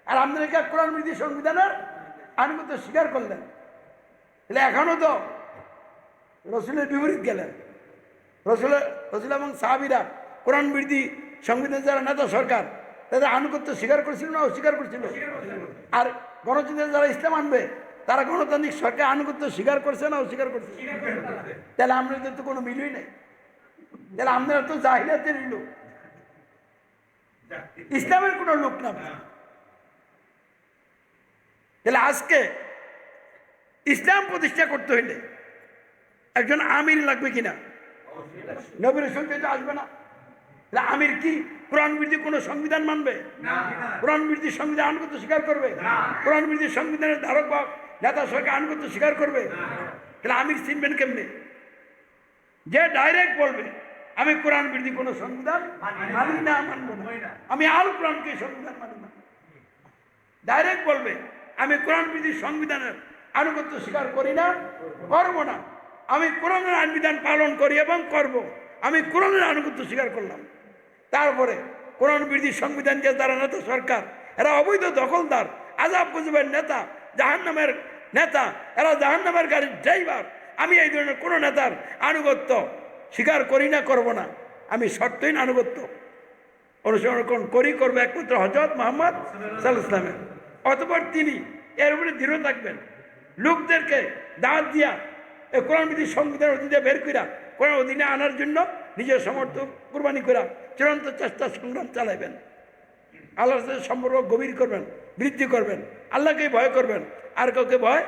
আর আপনারা গিয়া কোরআন বিরোধী সংবিধানের আনুগত্য স্বীকার করলেন। তাহলে এখনো তো রসুলের বিপরীত গেলেন। রসুল এবং সাহাবীরা কোরআন বিরোধী সংবিধান যারা নেতা সরকার, তাদের আনুগত্য স্বীকার করেছিল না অস্বীকার করেছিল? আর গণতন্ত্রের যারা ইসলাম আনবে, তারা গণতান্ত্রিক সরকার আনুগত্য স্বীকার করছে না অস্বীকার করছে? তাহলে আমাদের তো কোনো মিলই নেই। তাহলে আপনারা তো জাহিলিয়াতের লোক, ইসলামের কোনো লোক না। তাহলে আজকে ইসলাম প্রতিষ্ঠা করতে হইলে একজন আমির লাগবে কিনা? নবীর সঙ্গে তো আসবে না। আমির কি কোরআন বিরোধী কোনো সংবিধান মানবে? কোরআন বিরোধী সংবিধান আনুগত্য স্বীকার করবে? কোরআন বিরোধী সংবিধানের ধারক বাহক নেতা সরকার আনুগত্য স্বীকার করবে? তাহলে আমির চিনবেন কেমনে? যে ডাইরেক্ট বলবে আমি কোরআন বিরোধী কোনো সংবিধান মানি না, মানব না, আমি আল কোরআনকে সংবিধান মানি না। ডাইরেক্ট বলবে আমি কোরআন বিরোধী সংবিধানের আনুগত্য স্বীকার করি না, করবো না। আমি কোরআনের আইন বিধান পালন করি এবং করব। আমি কোরআনের আনুগত্য স্বীকার করলাম। তারপরে কোরআন বিরোধী সংবিধান যে যারা নেতা সরকার, এরা অবৈধ দখলদার, আজাব গুজবের নেতা, জাহান্নামের নেতা, এরা জাহান্নামের গাড়ির ড্রাইভার। আমি এই ধরনের কোনো নেতার আনুগত্য স্বীকার করি না, করব না। আমি শর্তহীন আনুগত্য অনুসরণ করি, করবো একমাত্র হযরত মুহাম্মদ সাল্লাল্লাহু আলাইহি ওয়াসাল্লামের। অতঃপর তিনি এর উপরে দৃঢ় থাকবেন। লোকদেরকে দাওয়াত দিয়া এই কোরআন বিরোধী সংবিধানের অধীনে বের করা, কোরআন অধীনে আনার জন্য নিজের সমর্থ কুরবানি করা চূড়ান্ত চেষ্টা সংগ্রাম চালাইবেন। আল্লাহর সাথে সম্পর্ক গভীর করবেন, বৃদ্ধি করবেন, আল্লাহকে ভয় করবেন, আর কাউকে ভয়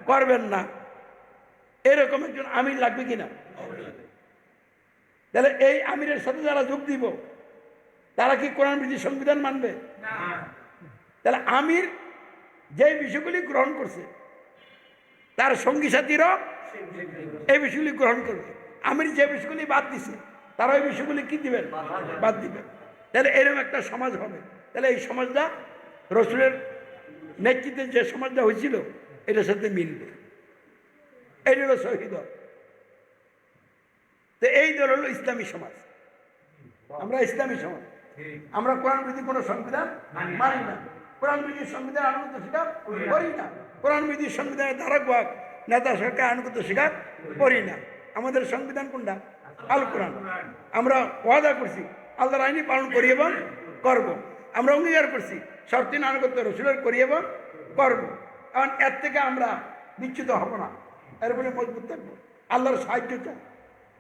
করবেন না। এরকম একজন আমির লাগবে কিনা? তাহলে এই আমিরের সাথে যারা যোগ দিব, তারা কি কোরআন বিরোধী সংবিধান মানবে? তাহলে আমির যে বিষয়গুলি গ্রহণ করছে, তার সঙ্গী সাথীরাও এই বিষয়গুলি গ্রহণ করবে। আমির যে বিষয়গুলি বাদ দিছে, তারা ওই বিষয়গুলি কি দিবেন? বাদ দিবেন। তাহলে এরকম একটা সমাজ হবে। তাহলে এই সমাজটা রসুলের নেতৃত্বে যে সমাজটা হয়েছিল, এটার সাথে মিলবে। এই হলো শহীদ দল। তো এই দল হলো ইসলামী সমাজ। আমরা ইসলামী সমাজ, আমরা কোরআন বিরোধী কোনো সংবিধান মানি না, কোরআন বিরোধী সংবিধান আনুগত্য স্বীকার করি না, কোরআন বিরোধী সংবিধানের ধারক বাহক নেতা সরকার আনুগত্য স্বীকার করি না। আমাদের সংবিধান কোনটা? আল কোরআন। আমরা ওয়াদা করছি আল্লাহর আইনি পালন করি এবং করব। আমরা অঙ্গীকার করছি শর্তি নানকত্ব রসুলের করি এবং করবো, কারণ এর থেকে আমরা বিচ্যুত হব না, এর উপরে মজবুত থাকবো। আল্লাহর সাহায্য চাই,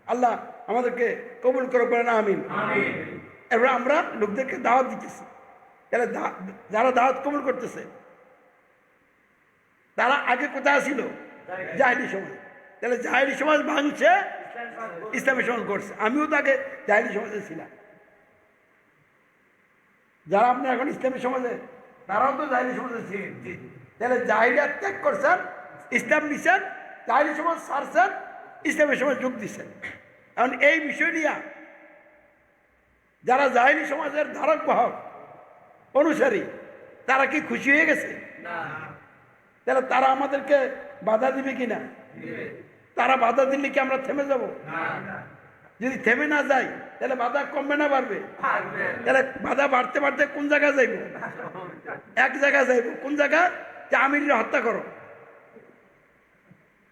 আল্লাহ আমাদেরকে কবুল করে বলেন আমিন। এরপরে আমরা লোকদেরকে দাওয়াত দিতেছি, তাহলে যারা দাওয়াত কবুল করতেছে তারা আগে কোথায় ছিল? জাহেলি সমাজ। তাহলে জাহেলি সমাজ ভাঙছে, ইসলামী সমাজ করছে। আমিও তো আগে জাহেলি সমাজে ছিলাম। যারা আপনি এখন ইসলামী সমাজে, তারাও তো জাহেলি সমাজে ছিলেন। তাহলে জাহিলিয়াত ত্যাগ করছেন, ইসলাম নিছেন, জাহেলি সমাজ ছাড়ছেন, ইসলামী সমাজ যোগ দিচ্ছেন। কারণ এই বিষয় নিয়ে যারা জাহেলি সমাজের ধারক বাহক অনুসারী, তারা কি খুশি হয়ে গেছে? তাহলে তারা আমাদেরকে বাধা দিবে কিনা? তারা বাধা দিলে কি আমরা থেমে যাব? যদি থেমে না যাই তাহলে বাধা কমবে না বাড়বে? তাহলে বাধা বাড়তে বাড়তে কোন জায়গায় যাইব? এক জায়গায় যাইব। কোন জায়গা? যে আমিররা হত্যা করো,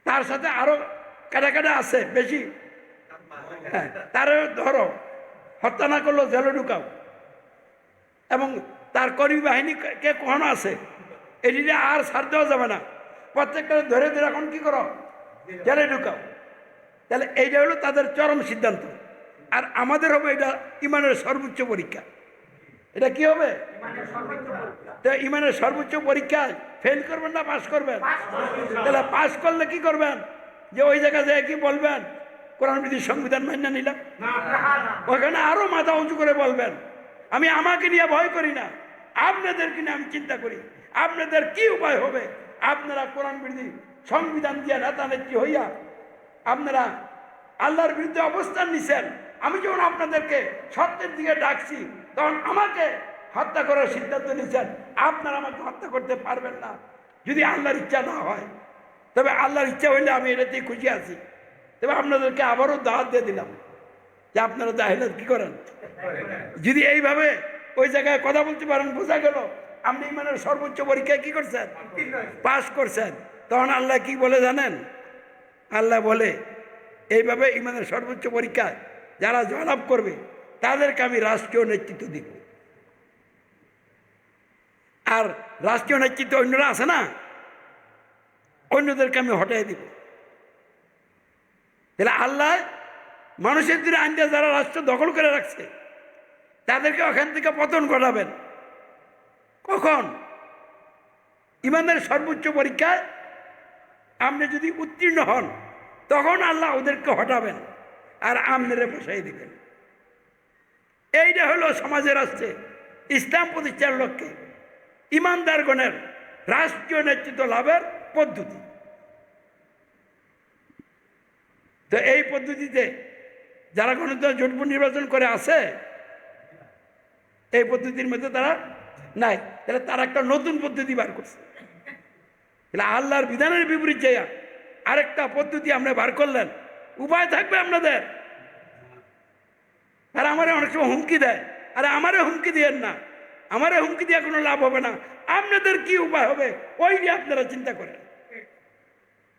তার সাথে আরো কাটা কাটা আছে বেশি, হ্যাঁ, তারও ধরো, হত্যা না করলেও জেলে ঢুকাও, এবং তার কর্মী বাহিনী কে কখনো আছে, এটিতে আর ছাড় দেওয়া যাবে না। প্রত্যেকটা ধরে ধরে এখন কি করো? জেলে ঢুকাও। তাহলে এইটা হলো তাদের চরম সিদ্ধান্ত। আর আমাদের হবে এটা ইমানের সর্বোচ্চ পরীক্ষা। এটা কি হবে? তো ইমানের সর্বোচ্চ পরীক্ষায় ফেল করবেন না পাস করবেন? তাহলে পাস করলে কি করবেন? যে ওই জায়গায় যায় কি বলবেন? কোরআন বিধির সংবিধান মান্য নিলাম। ওখানে আরো মাথা উঁচু করে বলবেন, আমি আমাকে নিয়ে ভয় করি না, আপনাদেরকে নিয়ে আমি চিন্তা করি। আপনাদের কি উপায় হবে? আপনারা কোরআন বিরোধী সংবিধান দিয়ে নেতা নেত্রী হইয়া আপনারা আল্লাহর বিরুদ্ধে অবস্থান নিছেন। আমি যখন আপনাদেরকে সত্যের দিকে ডাকছি, তখন আমাকে হত্যা করার সিদ্ধান্ত নিয়েছেন। আপনারা আমাকে হত্যা করতে পারবেন না যদি আল্লাহর ইচ্ছা না হয়। তবে আল্লাহর ইচ্ছা হইলে আমি এটাতেই খুশি আছি। তবে আপনাদেরকে আবারও দাওয়াত দিয়ে দিলাম যে আপনারা জাহেলাত কি করেন। যদি এইভাবে ওই জায়গায় কথা বলতে পারেন, বোঝা গেল আপনি ইমানের সর্বোচ্চ পরীক্ষায় কি করছেন? পাস করছেন। তখন আল্লাহ কি বলে জানেন? আল্লাহ বলে এইভাবে ইমানের সর্বোচ্চ পরীক্ষায় যারা জয়লাভ করবে তাদেরকে আমি রাষ্ট্রীয় নেতৃত্ব দিব। আর রাষ্ট্রীয় নেতৃত্ব অন্যরা আছে না, অন্যদেরকে আমি হটাই দিব। তাহলে আল্লাহ মানুষের দিনে আইনটা যারা রাষ্ট্র দখল করে রাখছে তাদেরকে ওখান থেকে পতন ঘটাবেন। কখন? ইমানের সর্বোচ্চ পরীক্ষায় আপনি যদি উত্তীর্ণ হন, তখন আল্লাহ ওদেরকে হটাবেন আর আপনারে বসাই দিবেন। এইটা হলো সমাজের রাষ্ট্রে ইসলাম প্রতিষ্ঠার লক্ষ্যে ইমানদারগণের রাষ্ট্রীয় নেতৃত্ব লাভের পদ্ধতি। তো এই পদ্ধতিতে যারা গণতন্ত্র জোটভোট নির্বাচন করে আছে, এই পদ্ধতির মধ্যে তারা নাই। তাহলে তারা একটা নতুন পদ্ধতি বার করছে। তাহলে আল্লাহর বিধানের বিপরীত যাইয়া আরেকটা পদ্ধতি আমরা বার করলেন, উপায় থাকবে আপনাদের? আর আমারে অনেক সময় হুমকি দেয়, আরে আমারে হুমকি দিয়েন না, আমারে হুমকি দিয়ে কোনো লাভ হবে না। আপনাদের কি উপায় হবে ওই নিয়ে আপনারা চিন্তা করেন।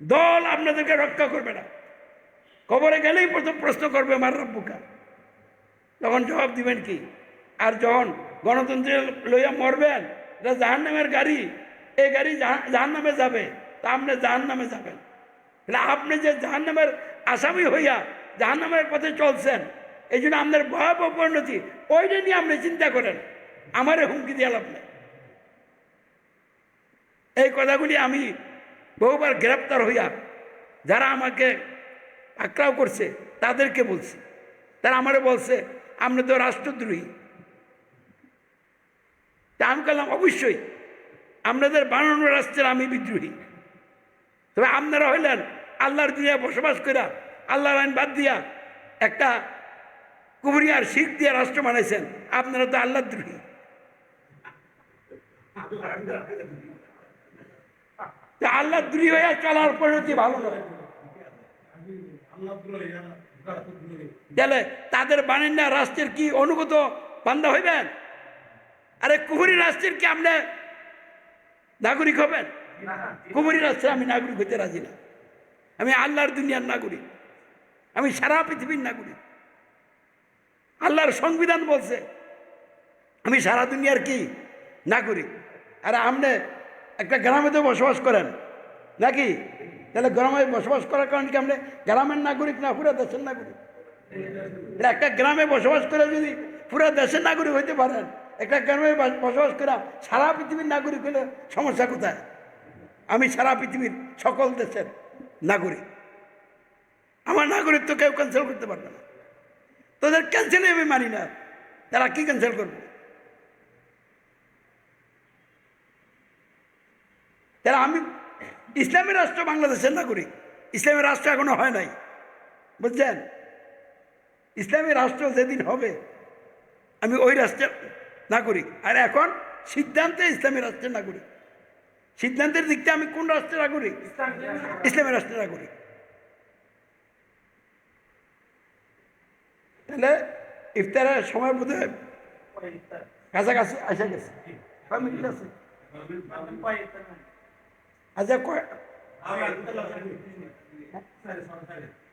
দল আপনাদেরকে রক্ষা করবে না। কবরে গেলেই প্রথম প্রশ্ন করবে মার রব্বুকা, তখন জবাব দিবেন কি? আর যখন গণতন্ত্রের লইয়া মরবেন, এটা জাহান্নামের গাড়ি, এই গাড়ি জাহান্নামে যাবে, তা আপনি জাহান্নামে যাবেন। তাহলে আপনি যে জাহান্নামের আসামি হইয়া জাহান্নামের পথে চলছেন, এই জন্য আপনার ভয়াবহ পরিণতি, ওইটা নিয়ে আপনি চিন্তা করেন, আমারে হুমকি দিয়ে লাভ নেই। এই কথাগুলি আমি বহুবার গ্রেপ্তার হইয়া যারা আমাকে পাকড়াও করছে তাদেরকে বলছি। তারা আমারে বলছে আপনি তো রাষ্ট্রদ্রোহী। তা আমি বললাম অবশ্যই আপনাদের বানানো রাষ্ট্রের আমি বিদ্রোহী। তবে আপনারা হইলেন আল্লাহর দুনিয়া বসবাস করা আল্লাহর আইন বাদ দিয়া একটা কুবরিয়ার শিখ দিয়ে রাষ্ট্র বানাইছেন, আপনারা তো আল্লাহর দ্রোহী। আল্লাহর দ্রোহী হইয়া চলার পরিণতি ভালো নয়। তাহলে তাদের বানেন না রাষ্ট্রের কি অনুগত বান্দা হইবেন? আরে কুবরি রাষ্ট্রের কি আপনি নাগরিক হবেন? কুবরি রাষ্ট্রে আমি নাগরিক হইতে রাজি না। আমি আল্লাহর দুনিয়ার নাগরিক, আমি সারা পৃথিবীর নাগরিক। আল্লাহর সংবিধান বলছে আমি সারা দুনিয়ার কি নাগরিক। আর আপনি একটা গ্রামে তো বসবাস করেন নাকি? তাহলে গ্রামে বসবাস করার কারণে কি আপনি গ্রামের নাগরিক না পুরো দেশের নাগরিক? একটা গ্রামে বসবাস করে যদি পুরো দেশের নাগরিক হইতে পারেন, একটা গ্রামে বসবাস করে সারা পৃথিবীর নাগরিক হলে সমস্যা কোথায়? আমি সারা পৃথিবীর সকল দেশের নাগরিক, আমার নাগরিক তো কেউ ক্যান্সেল করতে পারবে না। তোদের ক্যান্সেলে আমি মানি না, তারা কি ক্যান্সেল করবে? তারা আমি ইসলামী রাষ্ট্র বাংলাদেশের নাগরিক, ইসলামী রাষ্ট্র এখনো হয় নাই, বুঝছেন? ইসলামী রাষ্ট্র যেদিন হবে আমি ওই রাষ্ট্রের নাগরিক। আর এখন সিদ্ধান্তে ইসলামী রাষ্ট্রের নাগরিক, সিদ্ধান্তের দিকটা আমি কোন রাষ্ট্রের নাগরিক? ইসলামী রাষ্ট্রের নাগরিক। তাহলে ইফতারের সময় বোধ হয় কাছাকাছি আসা গেছে, কয় মিনিট আছে? আচ্ছা,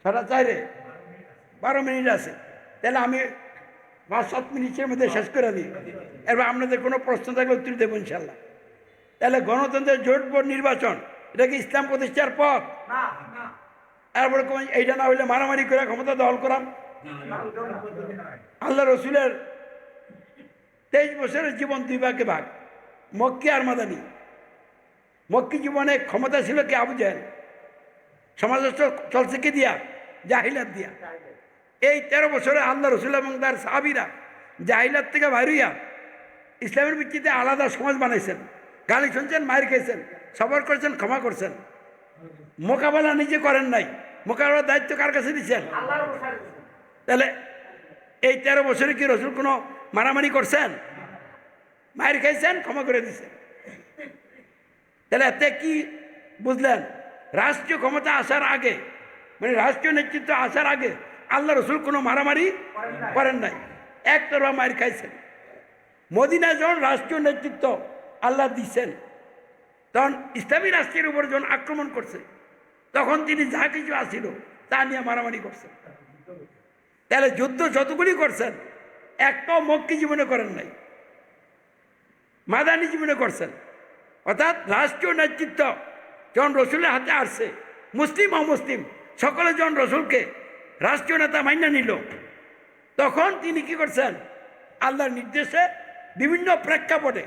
4:30, 12 মিনিট আছে। তাহলে আমি 5-7 মিনিটের মধ্যে শেষ করে দিই। এবার আপনাদের কোনো প্রশ্ন থাকলে উত্তর দেবো ইনশাল্লাহ। তাহলে গণতন্ত্রের জোট ভোট নির্বাচন এটা কি ইসলাম প্রতিষ্ঠার পথ? এরপরে এইটা না হইলে মারামারি করে ক্ষমতা দখল করাম। আল্লাহ রসুলের 23 বছরের জীবন 2 ভাগে ভাগ, মক্কি আর মাদানী। মক্কি জীবনে ক্ষমতা ছিল কি আবু জাহেল, সমাজ চলছে কি দিয়া? জাহিলাত দিয়া। এই 13 বছরে আল্লাহ রসুল এবং তার সাহাবীরা জাহিলাত থেকে বাইর হইয়া ইসলামের ভিত্তিতে আলাদা সমাজ বানাইছেন। গালি শুনছেন, মায়ের খেয়েছেন, সবর করছেন, ক্ষমা করছেন। মোকাবেলা নিজে করেন নাই, মোকাবেলার দায়িত্ব কার কাছে দিচ্ছেন? তাহলে এই 13 বছরে কি রসুল কোনো মারামারি করছেন? মায়ের খাইছেন, ক্ষমা করে দিচ্ছেন। তাহলে এতে কি বুঝলেন? রাষ্ট্রীয় ক্ষমতা আসার আগে, মানে রাষ্ট্রীয় নেতৃত্ব আসার আগে আল্লাহ রসুল কোনো মারামারি করেন নাই, একতরফা মায়ের খাইছেন। মদিনায় যখন রাষ্ট্রীয় নেতৃত্ব আল্লাহ দিচ্ছেন, তখন ইসলামী রাষ্ট্রের উপর যখন আক্রমণ করছে, তখন তিনি যা কিছু আসছিল তা নিয়ে মারামারি করছেন। তাহলে যুদ্ধ যতগুলি করছেন একটাও মক্কি জীবনে করেন নাই, মাদানী জীবনে করছেন। অর্থাৎ রাষ্ট্রীয় নেতৃত্ব যখন রসুলের হাতে আসছে, মুসলিম অমুসলিম সকলে যখন রসুলকে রাষ্ট্রীয় নেতা মাইনা নিল, তখন তিনি কি করছেন? আল্লাহর নির্দেশে বিভিন্ন প্রেক্ষাপটে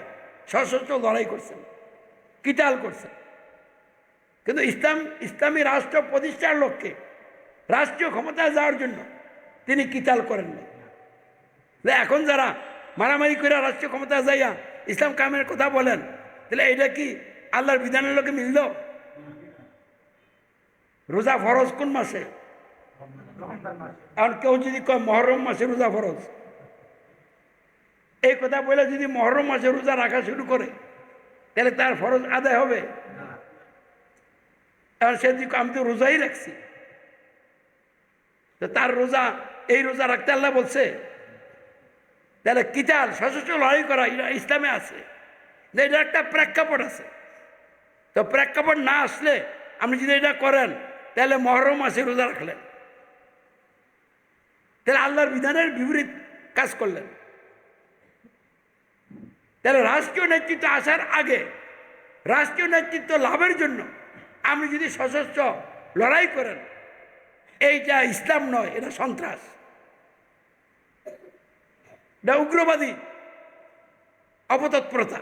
সশস্ত্র লড়াই করছেন, কিতাল করছেন। কিন্তু ইসলামী রাষ্ট্র প্রতিষ্ঠার লক্ষ্যে রাষ্ট্রীয় ক্ষমতায় যাওয়ার জন্য তিনি কিতাল করেন না। এখন যারা মারামারি করে রাষ্ট্রীয় ক্ষমতায় যাইয়া ইসলাম কায়েমের কথা বলেন, তাহলে এটা কি আল্লাহর বিধানের লোকে মিলল? রোজা ফরজ কোন মাসে? এখন কেউ যদি কয় মহরম মাসে রোজা ফরজ, এই কথা বলে যদি মহরম মাসে রোজা রাখা শুরু করে, তাহলে তার ফরজ আদায় হবে? এখন সে যদি আমি তো রোজাই রাখছি, তো তার রোজা, এই রোজা রাখতে আল্লাহ বলছে? তাহলে কিতাল সশস্ত্র লড়াই করা এটা ইসলামে আছে, এটা একটা প্রেক্ষাপট আছে। তো প্রেক্ষাপট না আসলে আপনি যদি এটা করেন, তাহলে মহরম মাসে রোজা রাখলেন, তাহলে আল্লাহর বিধানের বিপরীত কাজ করলেন। তাহলে রাষ্ট্রীয় নেতৃত্ব আসার আগে রাষ্ট্রীয় নেতৃত্ব লাভের জন্য আপনি যদি সশস্ত্র লড়াই করেন, এইটা ইসলাম নয়, এটা সন্ত্রাস, এটা উগ্রবাদী অপতৎপরতা।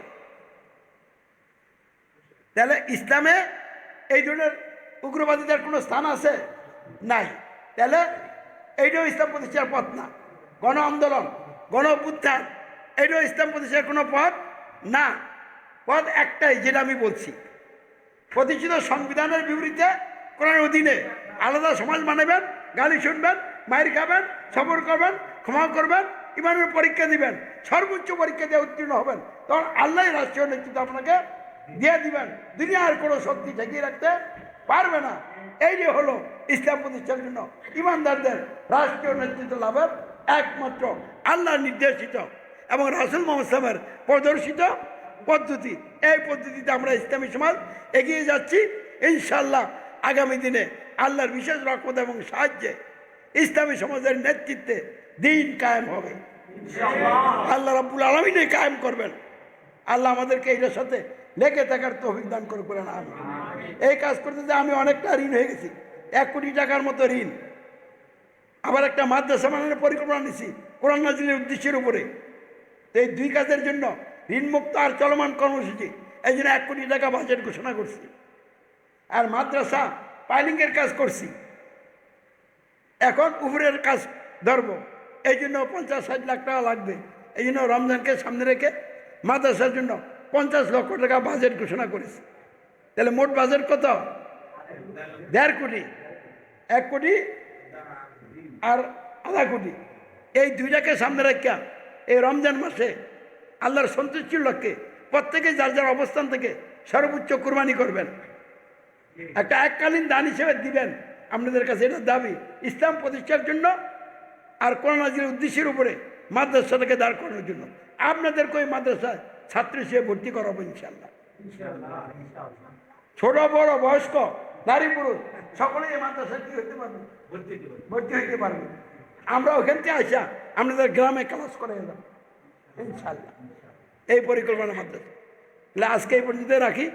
তাহলে ইসলামে এই ধরনের উগ্রবাদীদের কোনো স্থান আছে? নাই। তাহলে এইটাও ইসলাম প্রতিষ্ঠার পথ না। গণ আন্দোলন, গণ অভ্যুত্থান, এইটাও ইসলাম প্রতিষ্ঠার কোনো পথ না। পথ একটাই, যেটা আমি বলছি, প্রতিষ্ঠিত সংবিধানের বিপরীতে কোরআনের অধীনে আলাদা সমাজ বানাবেন, গালি শুনবেন, মায়ের খাবেন, সবর করবেন, ক্ষমা করবেন, ইমানের পরীক্ষা দিবেন, সর্বোচ্চ পরীক্ষা দিয়ে উত্তীর্ণ হবেন, তখন আল্লাহ রাষ্ট্রীয় নেতৃত্ব আপনাকে দিয়ে দিবেন। দুনিয়ার কোনো শক্তি ঠেকিয়ে রাখতে পারবে না। এই যে হলো ইসলাম প্রতিষ্ঠার জন্য ইমানদারদের রাষ্ট্রীয় নেতৃত্ব লাভের একমাত্র আল্লাহ নির্দেশিত এবং রাসূল মুহাম্মদ সাল্লাল্লাহু আলাইহি ওয়াসাল্লামের প্রদর্শিত পদ্ধতি। এই পদ্ধতিতে আমরা ইসলামী সমাজ এগিয়ে যাচ্ছি। ইনশাআল্লাহ আগামী দিনে আল্লাহর বিশেষ রহমত এবং সাহায্যে ইসলামী সমাজের নেতৃত্বে দিন কায়েম হবে। আল্লাহ রাব্বুল আলামিন কায়েম করবেন। আল্লাহ আমাদেরকে এটার সাথে লেগে থাকার তৌফিক দান করে বলেন আমিন। এই কাজ করতে যে আমি অনেকটা ঋণ হয়ে গেছি, 1 কোটি টাকার মতো ঋণ। আবার একটা মাদ্রাসা বানানোর পরিকল্পনা নিছি কোরআন নাজিলের উদ্দেশ্যের উপরে। তো এই 2 কাজের জন্য ঋণমুক্ত আর চলমান কর্মসূচি, এই জন্য 1 কোটি টাকা বাজেট ঘোষণা করছি। আর মাদ্রাসা পাইলিংয়ের কাজ করছি, এখন উপরের কাজ ধরব, এই জন্য 50-60 লাখ টাকা লাগবে। এই জন্য রমজানকে সামনে রেখে মাদ্রাসার জন্য 50 লক্ষ টাকা বাজেট ঘোষণা করেছি। তাহলে মোট বাজেট কত? 1.5 কোটি, 1 কোটি আর আধা কোটি। এই 2টাকে সামনে রেখে এই রমজান মাসে আল্লাহর সন্তুষ্টির লক্ষ্যে প্রত্যেকে যার যার অবস্থান থেকে সর্বোচ্চ কুরবানি করবেন, একটা এককালীন দান হিসেবে দিবেন। আপনাদের কাছে এটা দাবি ইসলাম প্রতিষ্ঠার জন্য আর কোরআন নাজিলের উদ্দেশ্যের উপরে মাদ্রাসাটাকে দাঁড় করানোর জন্য। আপনাদেরকে ওই মাদ্রাসায় ছাত্র হিসেবে ভর্তি করাবো ইনশাল্লাহ। ছোট বড় বয়স্ক নারী পুরুষ সকলেই এই মাদ্রাসায় কি হতে পারবে? ভর্তি হইতে পারবে। আমরা ওখান থেকে আসা আপনাদের গ্রামে ক্লাস করে এলাম ইনশাল্লাহ। এই পরিকল্পনা মাদ্রাসা। আজকে এই পর্যন্ত রাখি।